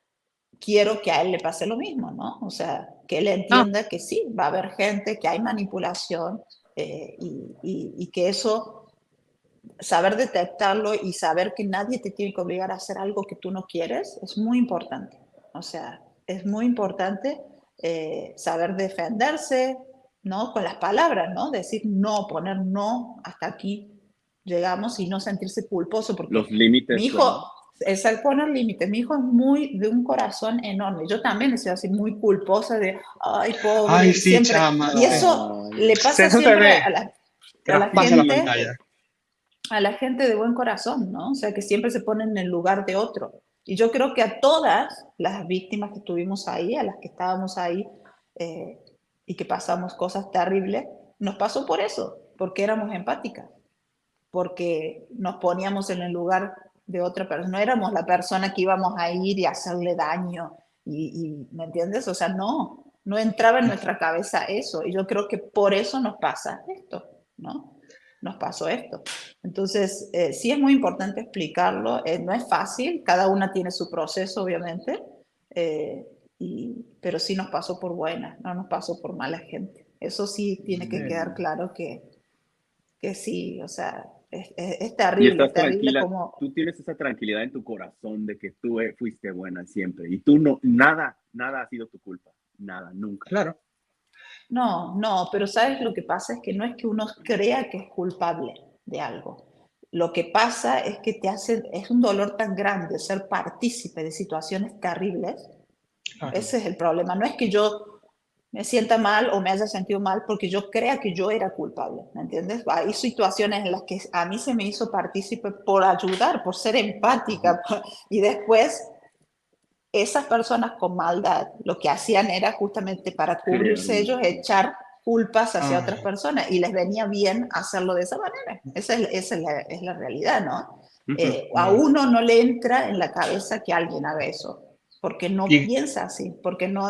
quiero que a él le pase lo mismo, ¿no? O sea, que él entienda que sí, va a haber gente, que hay manipulación, y que eso, saber detectarlo y saber que nadie te tiene que obligar a hacer algo que tú no quieres, es muy importante. O sea, es muy importante saber defenderse, ¿no? Con las palabras, ¿no? Decir no, poner no, hasta aquí llegamos y no sentirse culposo, porque Los límites, mi hijo, es el poner límites, mi hijo es muy de un corazón enorme. Yo también he sido así muy culposa de, ay, pobre, Ay, y sí, siempre. chama. Y eso le pasa Eso te siempre ve. a la Traspasa la gente, pantalla. a la gente de buen corazón, ¿no? O sea, que siempre se pone en el lugar de otro. Y yo creo que a todas las víctimas que estuvimos ahí, a las que estábamos ahí y que pasamos cosas terribles, nos pasó por eso, porque éramos empáticas, porque nos poníamos en el lugar de otra persona. No éramos la persona que íbamos a ir y hacerle daño, ¿me entiendes? O sea, no entraba en nuestra cabeza eso. Y yo creo que por eso nos pasa esto, ¿no? Nos pasó esto. Entonces, sí es muy importante explicarlo. No es fácil, cada una tiene su proceso, obviamente, pero sí nos pasó por buena, no nos pasó por mala gente. Eso sí tiene que quedar claro que sí, o sea, es Y terrible, estás terrible tranquila, como... tú tienes esa tranquilidad en tu corazón de que tú fuiste buena siempre y tú no, nada ha sido tu culpa, nada, nunca. Claro. No, pero ¿sabes lo que pasa? Es que no es que uno crea que es culpable de algo. Lo que pasa es que es un dolor tan grande ser partícipe de situaciones terribles. Claro. Ese es el problema. No es que yo me sienta mal o me haya sentido mal porque yo crea que yo era culpable, ¿me entiendes? Hay situaciones en las que a mí se me hizo partícipe por ayudar, por ser empática, y después esas personas con maldad lo que hacían era justamente para cubrirse ellos, echar culpas hacia otras personas, y les venía bien hacerlo de esa manera. Esa es la realidad, ¿no? A uno no le entra en la cabeza que alguien haga eso, porque no piensa así, porque no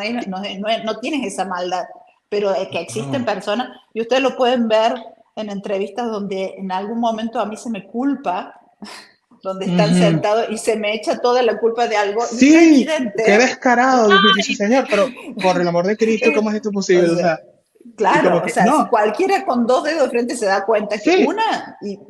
tienes esa maldad, pero que existen personas, y ustedes lo pueden ver en entrevistas donde en algún momento a mí se me culpa, donde están sentados y se me echa toda la culpa de algo, y es Sí, evidente. qué descarado, dice Señor, pero por el amor de Cristo, ¿cómo es esto posible? O sea, claro, o sea, no, si cualquiera con dos dedos de frente se da cuenta que sí,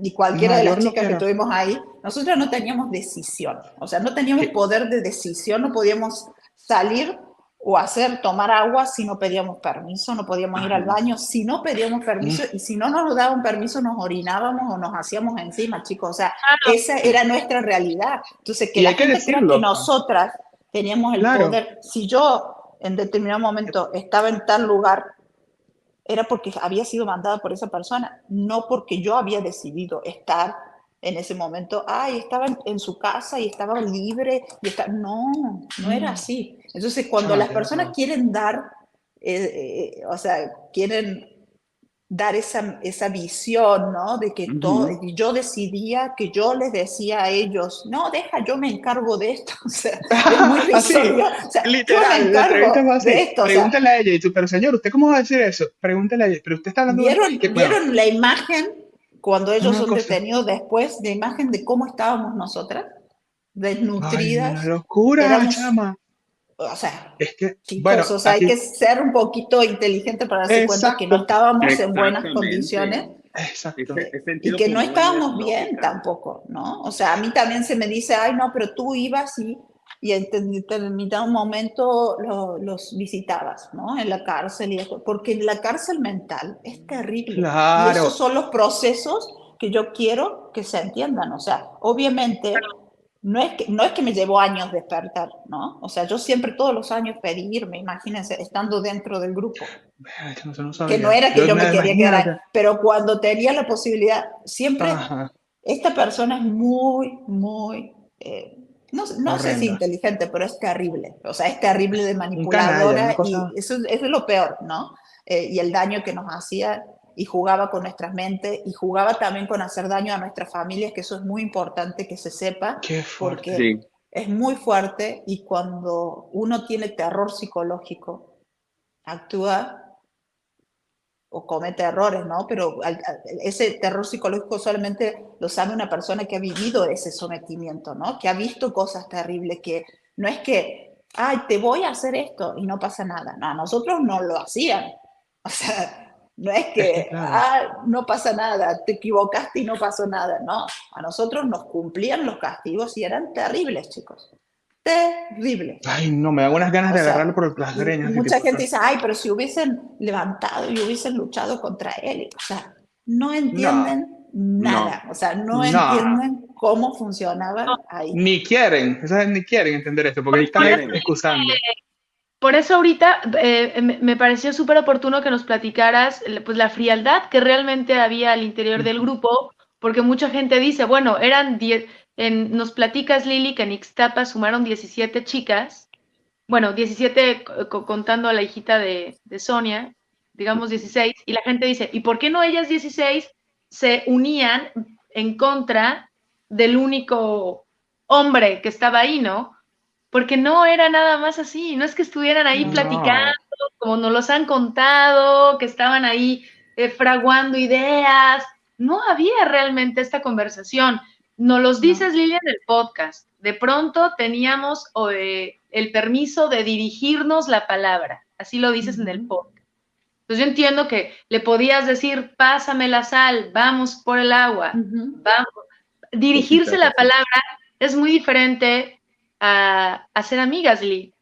y cualquiera de las mayor chicas que loquera. tuvimos ahí, nosotros no teníamos decisión, o sea, no teníamos poder de decisión, no podíamos salir o tomar agua si no pedíamos permiso, no podíamos ir al baño si no pedíamos permiso, y si no nos daban permiso nos orinábamos o nos hacíamos encima, chicos, o sea, esa era nuestra realidad. Entonces, que Y la hay que gente crea que decirlo. nosotras teníamos el Claro. poder. Si yo en determinado momento estaba en tal lugar, era porque había sido mandada por esa persona, no porque yo había decidido estar en ese momento. Estaba en su casa y estaba libre. No era así. Entonces, cuando las personas quieren dar, o sea, quieren dar esa visión, ¿no? De que yo decidía, que yo les decía a ellos, no, yo me encargo de esto. O sea, es muy risorio. O sea, Literal, yo me la entrevista encargo fue así. de esto. Pregúntale a ella y tú, pero señor, ¿usted cómo va a decir eso? Pregúntale a ella, pero usted está hablando de ¿Vieron la imagen cuando ellos una son cosa. detenidos después, de imagen de cómo estábamos nosotras? Ay, Desnutridas. una locura, chama. O sea, Es que, chicos, bueno, o sea, hay aquí, que ser un poquito inteligente para darse cuenta que no exacto, estábamos en buenas condiciones exacto. Es y sentido que no común, estábamos es bien lógica. tampoco, ¿no? O sea, a mí también se me dice, ay, no, pero tú ibas y en determinado momento los visitabas, ¿no? En la cárcel y eso, porque en la cárcel mental es terrible. Y esos Claro. son los procesos que yo quiero que se entiendan. O sea, obviamente no es que me llevó años despertar, ¿no? O sea, yo siempre todos los años pedí irme, imagínense, estando dentro del grupo. Eso no Que no sabía. era que yo me quería quedar ahí, Imagínate. pero cuando tenía la posibilidad, siempre Ajá, esta persona es muy, muy, no sé si horrenda. inteligente, pero es terrible. O sea, es terrible de Un canalla, una manipuladora y cosa. eso es lo peor, ¿no? Y el daño que nos hacía y jugaba con nuestras mentes y jugaba también con hacer daño a nuestras familias, que eso es muy importante que se sepa, Qué fuerte. porque Sí, es muy fuerte y cuando uno tiene terror psicológico, actúa o comete errores, ¿no? Pero ese terror psicológico solamente lo sabe una persona que ha vivido ese sometimiento, ¿no? Que ha visto cosas terribles, que no es que, ay, te voy a hacer esto y no pasa nada. No, a nosotros no lo hacían. O sea, no es Es que que, claro. ah, no pasa nada, te equivocaste y no pasó nada. No, a nosotros nos cumplían los castigos y eran terribles, chicos. Terribles. Ay, no, me dan unas ganas O de sea, agarrarlo por las y greñas, así mucha tipo. gente dice, ay, pero si hubiesen levantado y hubiesen luchado contra él, o sea, no No, entienden no, nada, o sea, no no. entienden cómo funcionaba ahí. Ni quieren, esas ni quieren entender esto, porque no ahí están quieren. excusando. Por eso ahorita me pareció súper oportuno que nos platicaras pues la frialdad que realmente había al interior del Ujú. grupo, porque mucha gente dice, bueno, eran 10, nos platicas Lili que en Ixtapa sumaron 17 chicas, bueno, 17 contando a la hijita de Sonia, digamos 16, y la gente dice, ¿y por qué no ellas 16 se unían en contra del único hombre que estaba ahí, ¿no? Porque no era nada más así, no es que estuvieran ahí platicando, No, como nos los han contado, que estaban ahí fraguando ideas, no había realmente esta conversación. Nos los No. dices, Lilia, en el podcast. De pronto teníamos el permiso de dirigirnos la palabra, así lo dices en el Ujú, podcast. Entonces yo entiendo que le podías decir, pásame la sal, vamos por el agua, ujú. vamos. Dirigirse Cositas la así. palabra es muy diferente a ser amigas, Lee.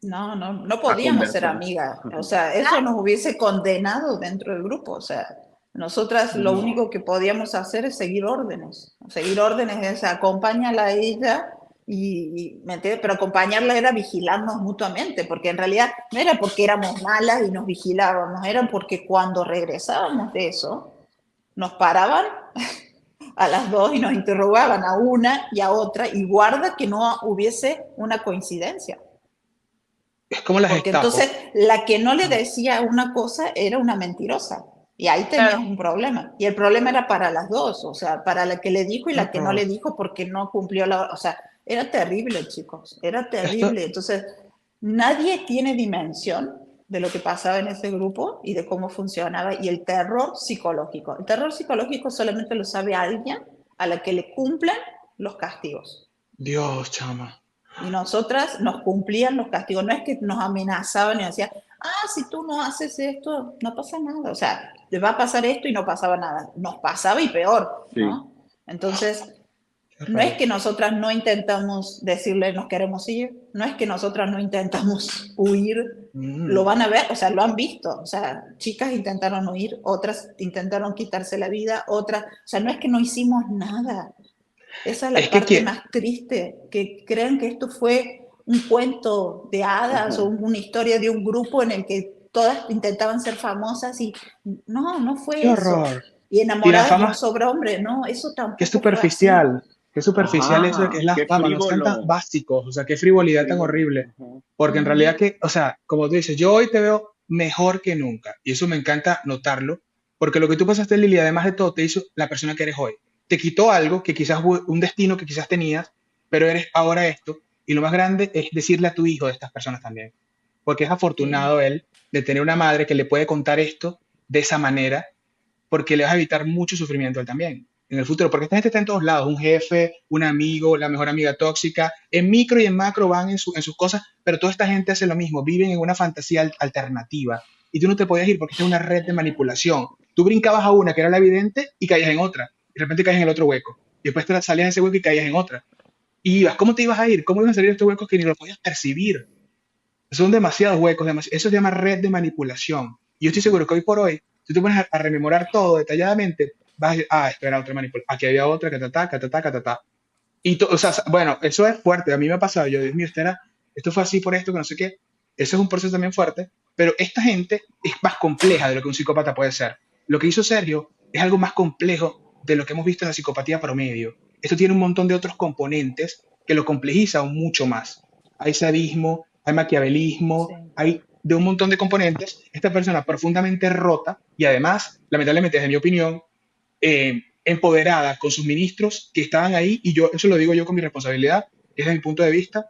No, no, no A podíamos ser conversar. amigas. O sea, eso nos hubiese condenado dentro del grupo. O sea, nosotras lo no. único que podíamos hacer es seguir órdenes. Seguir órdenes es acompáñala a ella ¿me entiendes? Pero acompañarla era vigilarnos mutuamente, porque en realidad no era porque éramos malas y nos vigilábamos, era porque cuando regresábamos de eso, nos paraban a las dos y nos interrogaban a una y a otra, y guarda que no hubiese una coincidencia. Es como las Porque Gestapo. entonces la que no le decía una cosa era una mentirosa. Y ahí tenías Claro. un problema. Y el problema era para las dos, o sea, para la que le dijo y Qué la que no le horror. dijo porque no cumplió la... O sea, era terrible, chicos, era Esto, terrible. Entonces, nadie tiene dimensión de lo que pasaba en ese grupo y de cómo funcionaba y el terror psicológico. El terror psicológico solamente lo sabe alguien a la que le cumplen los castigos. Dios, chama. Y nosotras nos cumplían los castigos. No es que nos amenazaban y decían, ah, si tú no haces esto, no pasa nada. O sea, te va a pasar esto y no pasaba nada. Nos pasaba y peor, Sí. ¿no? Entonces, Qué no es horror. que nosotras no intentamos decirle nos queremos ir, no es que nosotras no intentamos huir, lo Mm. van a ver, o sea, lo han visto, o sea, chicas intentaron huir, otras intentaron quitarse la vida, otras, o sea, no es que no hicimos nada, esa es Es la que, parte más triste, que crean que esto fue un cuento de hadas o Ajá. una historia de un grupo en el que todas intentaban ser famosas y no, no qué fue eso. horror. Y Y la enamoradas de un fama, sobrehombre, no, eso qué tampoco fue así. superficial. Qué superficial eso de que Ajá, es la qué fama. No sean tan frívolo. básicos. O sea, qué frivolidad tan Frívolo. horrible. Ajá. Porque en realidad Ujú. que, o sea, como tú dices, yo hoy te veo mejor que nunca. Y eso me encanta notarlo. Porque lo que tú pasaste, Lili, además de todo, te hizo la persona que eres hoy. Te quitó algo que quizás, un destino que quizás tenías, pero eres ahora esto. Y lo más grande es decirle a tu hijo de estas personas también. Porque es Sí. afortunado él de tener una madre que le puede contar esto de esa manera, porque le vas a evitar mucho sufrimiento a él también en el futuro, porque esta gente está en todos lados, un jefe, un amigo, la mejor amiga tóxica, en micro y en macro van en sus cosas, pero toda esta gente hace lo mismo, viven en una fantasía alternativa, y tú no te podías ir porque esta es una red de manipulación. Tú brincabas a una que era la evidente y caías en otra, y de repente caías en el otro hueco, y después te salías de ese hueco y caías en otra, y ibas, ¿cómo te ibas a ir? ¿Cómo iban a salir estos huecos que ni los podías percibir? Son demasiados huecos, eso se llama red de manipulación. Y yo estoy seguro que hoy por hoy, si tú te pones a rememorar todo detalladamente, vas a decir, espera, otra manipulación. Aquí había otra, catatá, catatá, catatá. Y, o sea, bueno, eso es fuerte. A mí me ha pasado. Yo, Dios mío, esto fue así por esto, que no sé qué. Eso es un proceso también fuerte. Pero esta gente es más compleja de lo que un psicópata puede ser. Lo que hizo Sergio es algo más complejo de lo que hemos visto en la psicopatía promedio. Esto tiene un montón de otros componentes que lo complejiza aún mucho más. Hay sadismo, hay maquiavelismo, Sí. hay de un montón de componentes. Esta persona profundamente rota y además, lamentablemente, desde mi opinión, empoderada con sus ministros que estaban ahí, y yo eso lo digo yo con mi responsabilidad, que es desde mi punto de vista,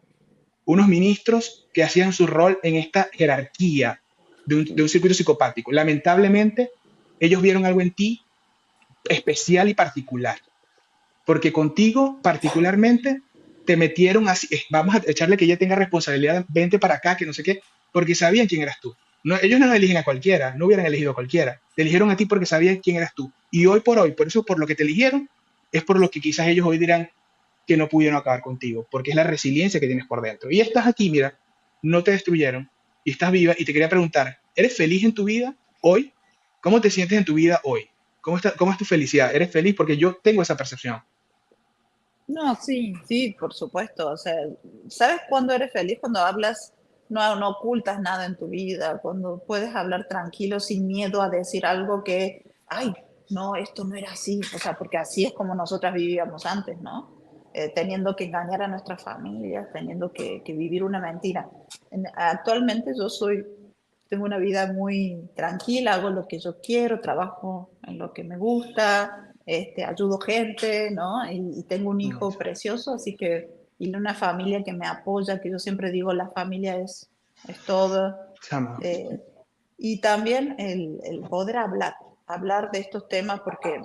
unos ministros que hacían su rol en esta jerarquía de un circuito psicopático. Lamentablemente, ellos vieron algo en ti especial y particular, porque contigo particularmente te metieron así, vamos a echarle que ella tenga responsabilidad, vente para acá, que no sé qué, porque sabían quién eras tú. No, ellos no eligen a cualquiera, no hubieran elegido a cualquiera, te eligieron a ti porque sabían quién eras tú. Y hoy, por eso, por lo que te eligieron, es por lo que quizás ellos hoy dirán que no pudieron acabar contigo, porque es la resiliencia que tienes por dentro. Y estás aquí, mira, no te destruyeron, y estás viva, y te quería preguntar, ¿eres feliz en tu vida hoy? ¿Cómo te sientes en tu vida hoy? ¿Cómo es tu felicidad? ¿Eres feliz? Porque yo tengo esa percepción. No, sí, sí, por supuesto. O sea, ¿sabes cuándo eres feliz? Cuando hablas, no ocultas nada en tu vida, cuando puedes hablar tranquilo, sin miedo a decir algo que, ay, no, esto no era así. O sea, porque así es como nosotras vivíamos antes, ¿no? Teniendo que engañar a nuestras familias, teniendo que vivir una mentira. Actualmente tengo una vida muy tranquila, hago lo que yo quiero, trabajo en lo que me gusta, ayudo gente, ¿no? Y tengo un hijo precioso, así que, y una familia que me apoya, que yo siempre digo, la familia es todo. Chama. Y también el poder hablar de estos temas, porque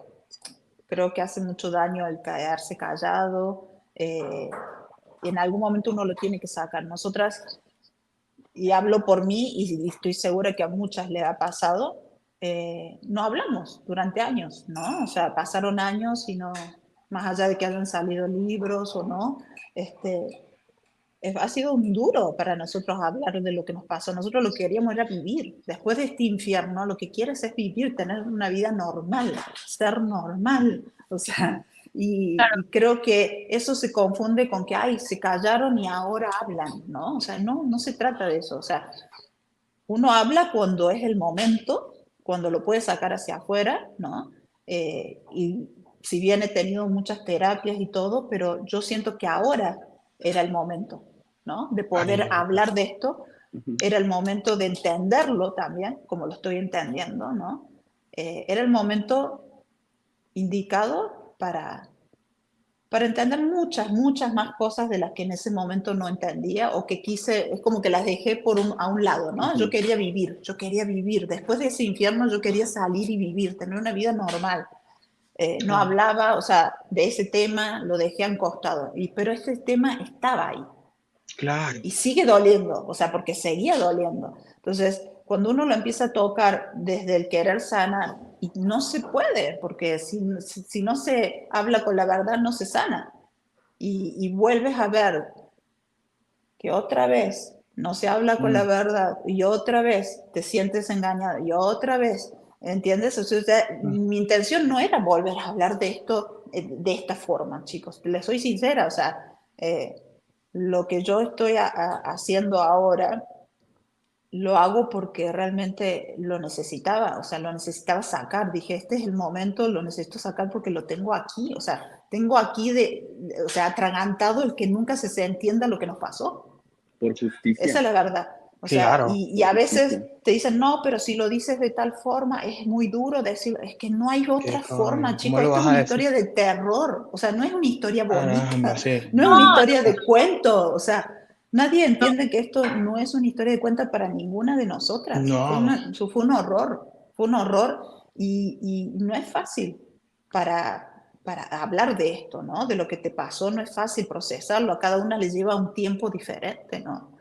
creo que hace mucho daño el quedarse callado. En algún momento uno lo tiene que sacar. Nosotras, y hablo por mí, y estoy segura que a muchas le ha pasado, no hablamos durante años, ¿no? O sea, pasaron años y no, más allá de que hayan salido libros o no, ha sido un duro para nosotros hablar de lo que nos pasó. Nosotros lo que queríamos era vivir. Después de este infierno, lo que quieres es vivir, tener una vida normal, ser normal. O sea, y creo que eso se confunde con que, ay, se callaron y ahora hablan, ¿no? O sea, no se trata de eso. O sea, uno habla cuando es el momento, cuando lo puede sacar hacia afuera, ¿no? Y si bien he tenido muchas terapias y todo, pero yo siento que ahora era el momento, ¿no? De poder hablar de esto, era el momento de entenderlo también, como lo estoy entendiendo, ¿no? Era el momento indicado para entender muchas más cosas de las que en ese momento no entendía o que quise, es como que las dejé a un lado, ¿no? Yo quería vivir. Después de ese infierno yo quería salir y vivir, tener una vida normal. No hablaba, o sea, de ese tema, lo dejé a un costado, pero ese tema estaba ahí. Claro. Y sigue doliendo, o sea, porque seguía doliendo. Entonces, cuando uno lo empieza a tocar desde el querer sanar, y no se puede, porque si no se habla con la verdad, no se sana. Y vuelves a ver que otra vez no se habla con la verdad, y otra vez te sientes engañado, y otra vez, ¿entiendes? O sea, mi intención no era volver a hablar de esto de esta forma, chicos. Les soy sincera, o sea, lo que yo estoy haciendo ahora lo hago porque realmente lo necesitaba, o sea, lo necesitaba sacar. Dije, este es el momento, lo necesito sacar porque lo tengo aquí, o sea, tengo aquí o sea, atragantado el que nunca se entienda lo que nos pasó. Por justicia. Esa es la verdad. O Claro. sea, y a veces te dicen, no, pero si lo dices de tal forma, es muy duro decirlo. Es que no hay otra forma, chicos. Esto es una historia de terror. O sea, no es una historia bonita. Caramba, sí. No es una historia de cuento. O sea, nadie entiende que esto no es una historia de cuento para ninguna de nosotras. No. Fue un horror. Fue un horror y no es fácil para hablar de esto, ¿no? De lo que te pasó, no es fácil procesarlo. A cada una le lleva un tiempo diferente, ¿no?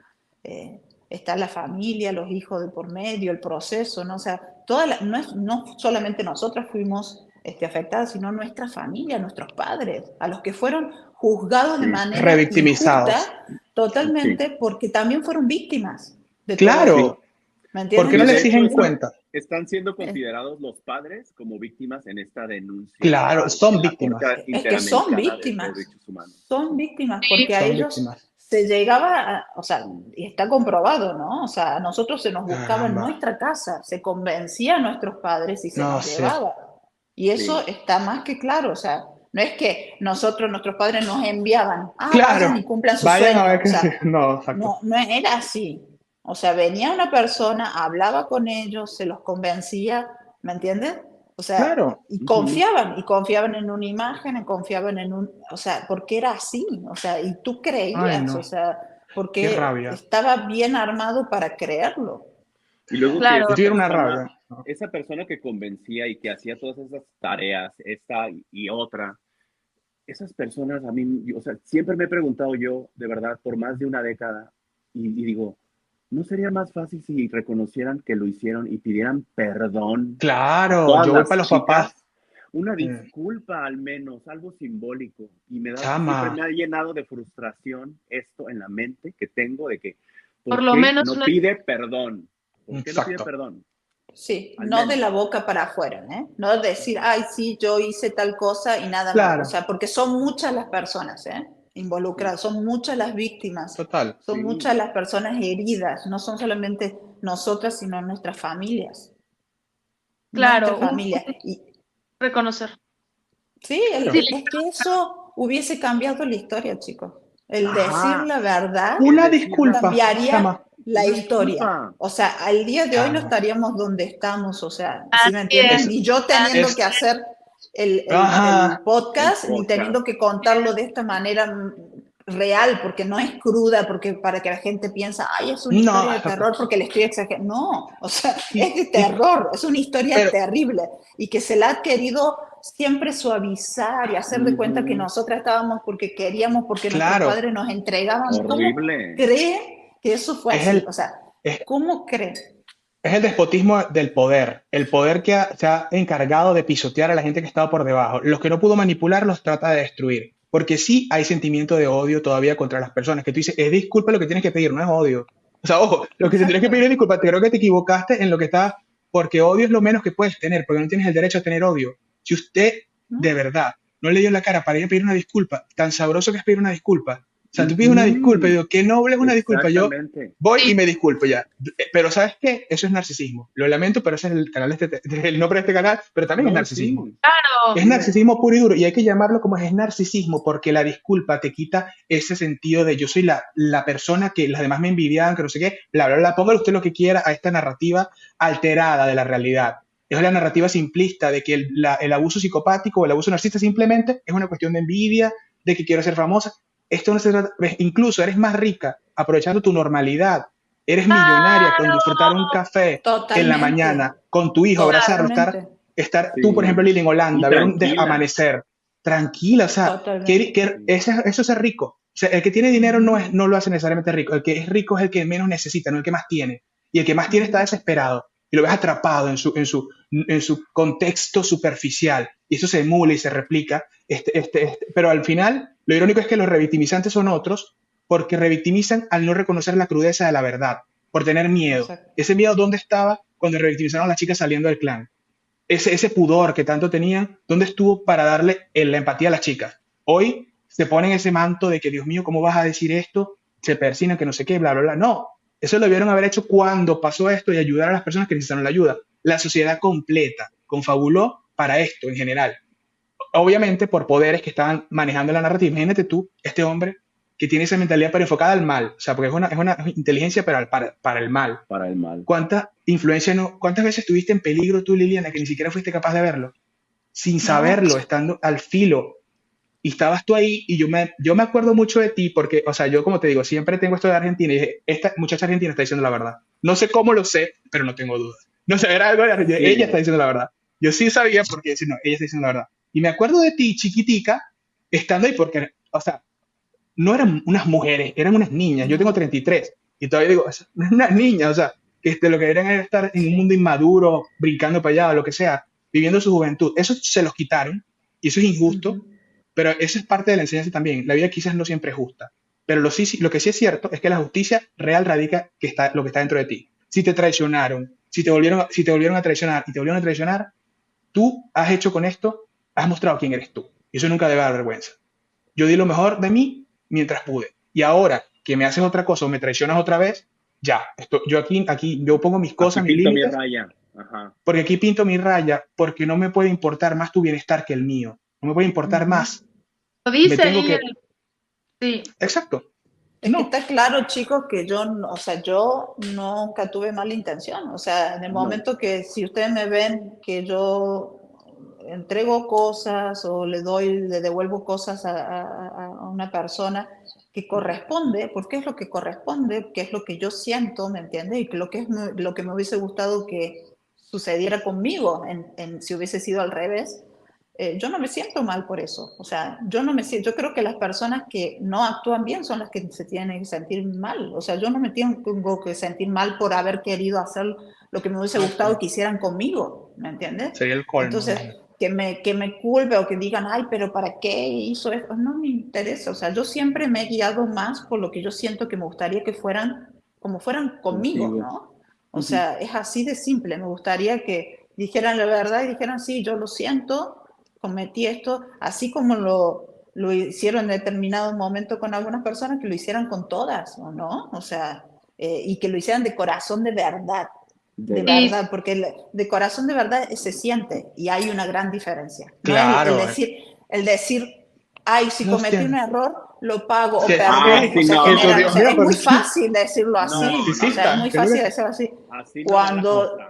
Está la familia, los hijos de por medio, el proceso, ¿no? O sea, no solamente nosotras fuimos afectadas, sino nuestra familia, nuestros padres, a los que fueron juzgados de manera revictimizados. injusta, totalmente, porque también fueron víctimas de Claro. ¿Me ¿Por qué entienden? no Y le de exigen hecho cuenta? están siendo Es, considerados los padres como víctimas en esta denuncia Claro, son en la Corte víctimas, es que Interamericana de Derechos Humanos. son víctimas, porque a son ellos víctimas. se llegaba, o sea, y está comprobado, ¿no? O sea, a nosotros se nos buscaba en Caramba. nuestra casa, se convencía a nuestros padres y se No nos sé. llevaba. Y eso Sí, está más que claro, o sea, no es que nuestros padres nos enviaban, vayan Claro, y cumplan su vayan a sueño, ver o qué sí. sea, No, exacto. no era así. O sea, venía una persona, hablaba con ellos, se los convencía, ¿me entiendes? O sea, Claro, ujú, y confiaban en una imagen, y confiaban en un, o sea, porque era así, o sea, y tú ay creías, o no, sea, qué porque rabia. estaba bien armado para creerlo. Y luego que Yo Claro, tuviera una rabia. No. esa persona que convencía y que hacía todas esas tareas, esta y otra, esas personas a mí, o sea, siempre me he preguntado yo, de verdad, por más de una década, y digo, ¿no sería más fácil si reconocieran que lo hicieron y pidieran perdón a Claro, todas yo voy para las los papás. chicas? Una Mm, disculpa al menos, algo simbólico. Y siempre Chama, me ha llenado de frustración esto en la mente que tengo de que, por ¿por lo qué menos no una, pide perdón? ¿Por qué no pide exacto. perdón? Sí, Al no de menos. la boca para afuera, ¿eh? No decir, ay, sí, yo hice tal cosa y nada más. O Claro, sea, porque son muchas las personas, ¿eh? Sí, Involucradas, son muchas las víctimas, total. son sí, muchas las personas heridas, no son solamente nosotras, sino nuestras familias. Nuestra claro, familia. Y reconocer. sí, Claro. Sí, es que eso hubiese cambiado la historia, chicos. El decir ajá, la verdad el Una decirla, disculpa, cambiaría chama. la una historia. disculpa. O sea, al día de hoy no Chama. estaríamos donde estamos, o sea, ¿sí me así entienden? es, Es, Ni yo teniendo es, que hacer el ajá, El podcast, ni podcast. teniendo que contarlo de esta manera real, porque no es cruda, porque para que la gente piensa, ay, es una no, historia de exacto. terror porque le estoy exagerando. No, o sea, es Y, de y, terror, es una historia pero, terrible y que se la ha querido siempre suavizar y hacer de cuenta que Ujú, nosotras estábamos porque queríamos, porque nuestros claro, padres nos entregaban. ¿Cómo horrible. cree que eso fue es así? el, O sea, es, ¿cómo cree? es el despotismo del poder, el poder que se ha encargado de pisotear a la gente que estaba por debajo. Los que no pudo manipular los trata de destruir. Porque sí hay sentimiento de odio todavía contra las personas, que tú dices, es disculpa lo que tienes que pedir, no es odio. O sea, ojo, lo que se tienes que pedir es Exacto. disculpa, creo que te equivocaste en lo que estás, porque odio es lo menos que puedes tener, porque no tienes el derecho a tener odio. Si usted ¿No? de verdad no le dio la cara para ir a pedir una disculpa, tan sabroso que es pedir una disculpa. O sea, tú pides una disculpa y Ujú, digo, qué noble es una disculpa. Yo exactamente. voy y me disculpo ya. Pero ¿sabes qué? Eso es narcisismo. Lo lamento, pero ese es el canal el nombre de este canal, pero también es No, narcisismo. sí, Es claro, sí, narcisismo puro y duro y hay que llamarlo como es narcisismo porque la disculpa te quita ese sentido de yo soy la persona que las demás me envidiaban, que no sé qué, bla, bla, bla. Póngale usted lo que quiera a esta narrativa alterada de la realidad. Es la narrativa simplista de que el abuso psicopático o el abuso narcisista simplemente es una cuestión de envidia, de que quiero ser famosa. Esto no se trata, incluso eres más rica aprovechando tu normalidad. Eres millonaria con disfrutar un claro, café en la Totalmente, mañana con tu hijo, abrazarlo, totalmente, estar tú, por ejemplo, sí. Lili, en Y Holanda, ver un tranquila. amanecer tranquila, o sea, totalmente. Sí. eso es ser rico. O sea, el que tiene dinero Ujú, no lo hace necesariamente rico. El que es rico es el que menos necesita, no el que más tiene. Y el que más tiene está ujú. desesperado. Y lo ves atrapado en su contexto superficial. Y eso se emula y se replica. Pero al final, lo irónico es que los revictimizantes son otros porque revictimizan al no reconocer la crudeza de la verdad, por tener miedo. Exacto. Ese miedo, ¿dónde estaba cuando revictimizaron a las chicas saliendo del clan? Ese pudor que tanto tenían, ¿dónde estuvo para darle la empatía a las chicas? Hoy se ponen ese manto de que, Dios mío, ¿cómo vas a decir esto? Se persinan, que no sé qué, bla, bla, bla. No, eso lo debieron haber hecho cuando pasó esto y ayudar a las personas que necesitaron la ayuda. La sociedad completa confabuló para esto en general. Obviamente por poderes que estaban manejando la narrativa. Imagínate tú, este hombre que tiene esa mentalidad pero enfocada al mal, o sea, porque es una inteligencia para el mal. Para el mal. ¿Cuánta influencia no? ¿Cuántas veces estuviste en peligro tú, Liliana, que ni siquiera fuiste capaz de verlo? Sin No, saberlo, estando al filo. Y estabas tú ahí y yo me acuerdo mucho de ti porque, o sea, yo como te digo, siempre tengo esto de Argentina y dije, esta muchacha argentina está diciendo la verdad. No sé cómo lo sé, pero no tengo dudas. No sé, era algo de Argentina. Ella está Sí, diciendo la verdad. Yo sí sabía porque decir, no, ella está diciendo la verdad. Y me acuerdo de ti, chiquitica, estando ahí porque, o sea, no eran unas mujeres, eran unas niñas. Yo tengo no, 33 y todavía digo, no es unas niñas, o sea, que lo que eran era estar en un sí. mundo inmaduro, brincando para allá, o lo que sea, viviendo su juventud. Eso se los quitaron y eso es injusto, Ujú. pero eso es parte de la enseñanza también. La vida quizás no siempre es justa, pero lo que sí es cierto es que la justicia real radica lo que está dentro de ti. si te traicionaron, si te volvieron a traicionar y te volvieron a traicionar, tú has hecho con esto, has mostrado quién eres tú. Y eso nunca debe dar vergüenza. Yo di lo mejor de mí mientras pude. Y ahora que me haces otra cosa o me traicionas otra vez, ya, yo aquí yo pongo mis Aquí cosas, mis pinto mi límites, raya. Ajá. porque aquí pinto mi raya, porque no me puede importar más tu bienestar que el mío. No me puede importar Ujú. más. Lo Me dice tengo Lilia, que... sí. Exacto. Es que No. está claro, chicos, que yo, o sea, yo nunca tuve mala intención. O sea, en el No. momento que si ustedes me ven que yo entrego cosas o le devuelvo cosas a una persona que corresponde, porque es lo que corresponde, que es lo que yo siento, ¿me entiendes? Y que lo que es lo que me hubiese gustado que sucediera conmigo si hubiese sido al revés. Yo no me siento mal por eso. O sea, yo creo que las personas que no actúan bien son las que se tienen que sentir mal. O sea, yo no me tengo que sentir mal por haber querido hacer lo que me hubiese No, gustado sí. que hicieran conmigo, ¿me entiendes? Sería el colmo. Entonces, que me culpe o que digan, ay, pero ¿para qué hizo esto? No me interesa. O sea, yo siempre me he guiado más por lo que yo siento que me gustaría que fueran, como fueran conmigo, Contigo. ¿no? O sea, es así de simple. Me gustaría que dijeran la verdad y dijeran, sí, yo lo siento, cometí esto, así como lo hicieron en determinado momento con algunas personas, que lo hicieran con todas, ¿o no? O sea, y que lo hicieran de corazón de De- Sí, verdad, porque de corazón de verdad se siente y hay una gran diferencia. No es Claro. el decir, ay, si No, cometí un hostia. error, lo pago, o Que, Ah, perdón, o sí, se que tu no, generan, o Dios sea, no. mío, es pero muy sí, fácil decirlo así, No, o sea, es narcisista, muy que es lo fácil que... decirlo así. así no va la Cuando cosa.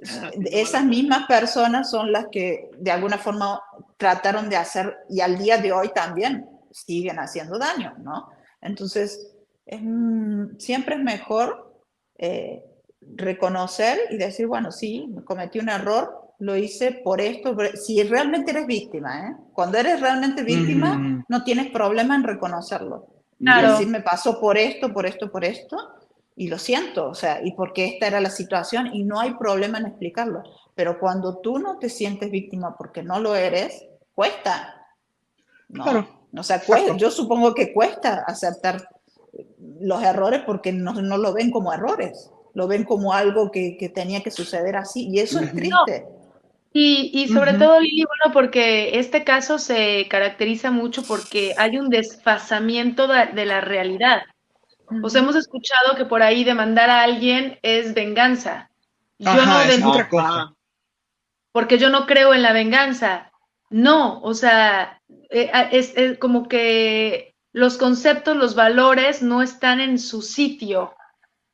Así no va la esas cosa. mismas personas son las que de alguna forma trataron de hacer y al día de hoy también siguen haciendo daño, ¿no? Entonces, siempre es mejor eh, reconocer y decir, bueno, sí, cometí un error, lo hice por esto. Si realmente eres víctima, ¿eh? Cuando eres realmente víctima, Ujú. no tienes problema en reconocerlo. Mm-mm. Decir, me pasó por esto, por esto, por esto, y lo siento, o sea, y porque esta era la situación y no hay problema en explicarlo. Pero cuando tú no te sientes víctima porque no lo eres, cuesta, Claro, ¿no? O sea, exacto. yo supongo que cuesta aceptar los errores porque no lo ven como errores, lo ven como algo que tenía que suceder así y eso es Ujú, no. triste. Y sobre ujú. todo, Lili, bueno, porque este caso se caracteriza mucho porque hay un desfasamiento de la realidad. O sea, hemos escuchado que por ahí demandar a alguien es venganza. Yo Ajá, no, esa es de, otra cosa. Ajá. porque yo no creo en la venganza. No, o sea, es como que los conceptos, los valores no están en su sitio.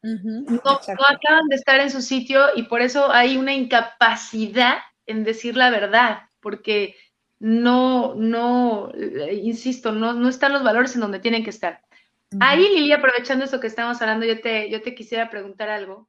No Exacto. acaban de estar en su sitio y por eso hay una incapacidad en decir la verdad, porque insisto, no están los valores en donde tienen que estar. Ahí, Lili, aprovechando esto que estamos hablando, yo te quisiera preguntar algo.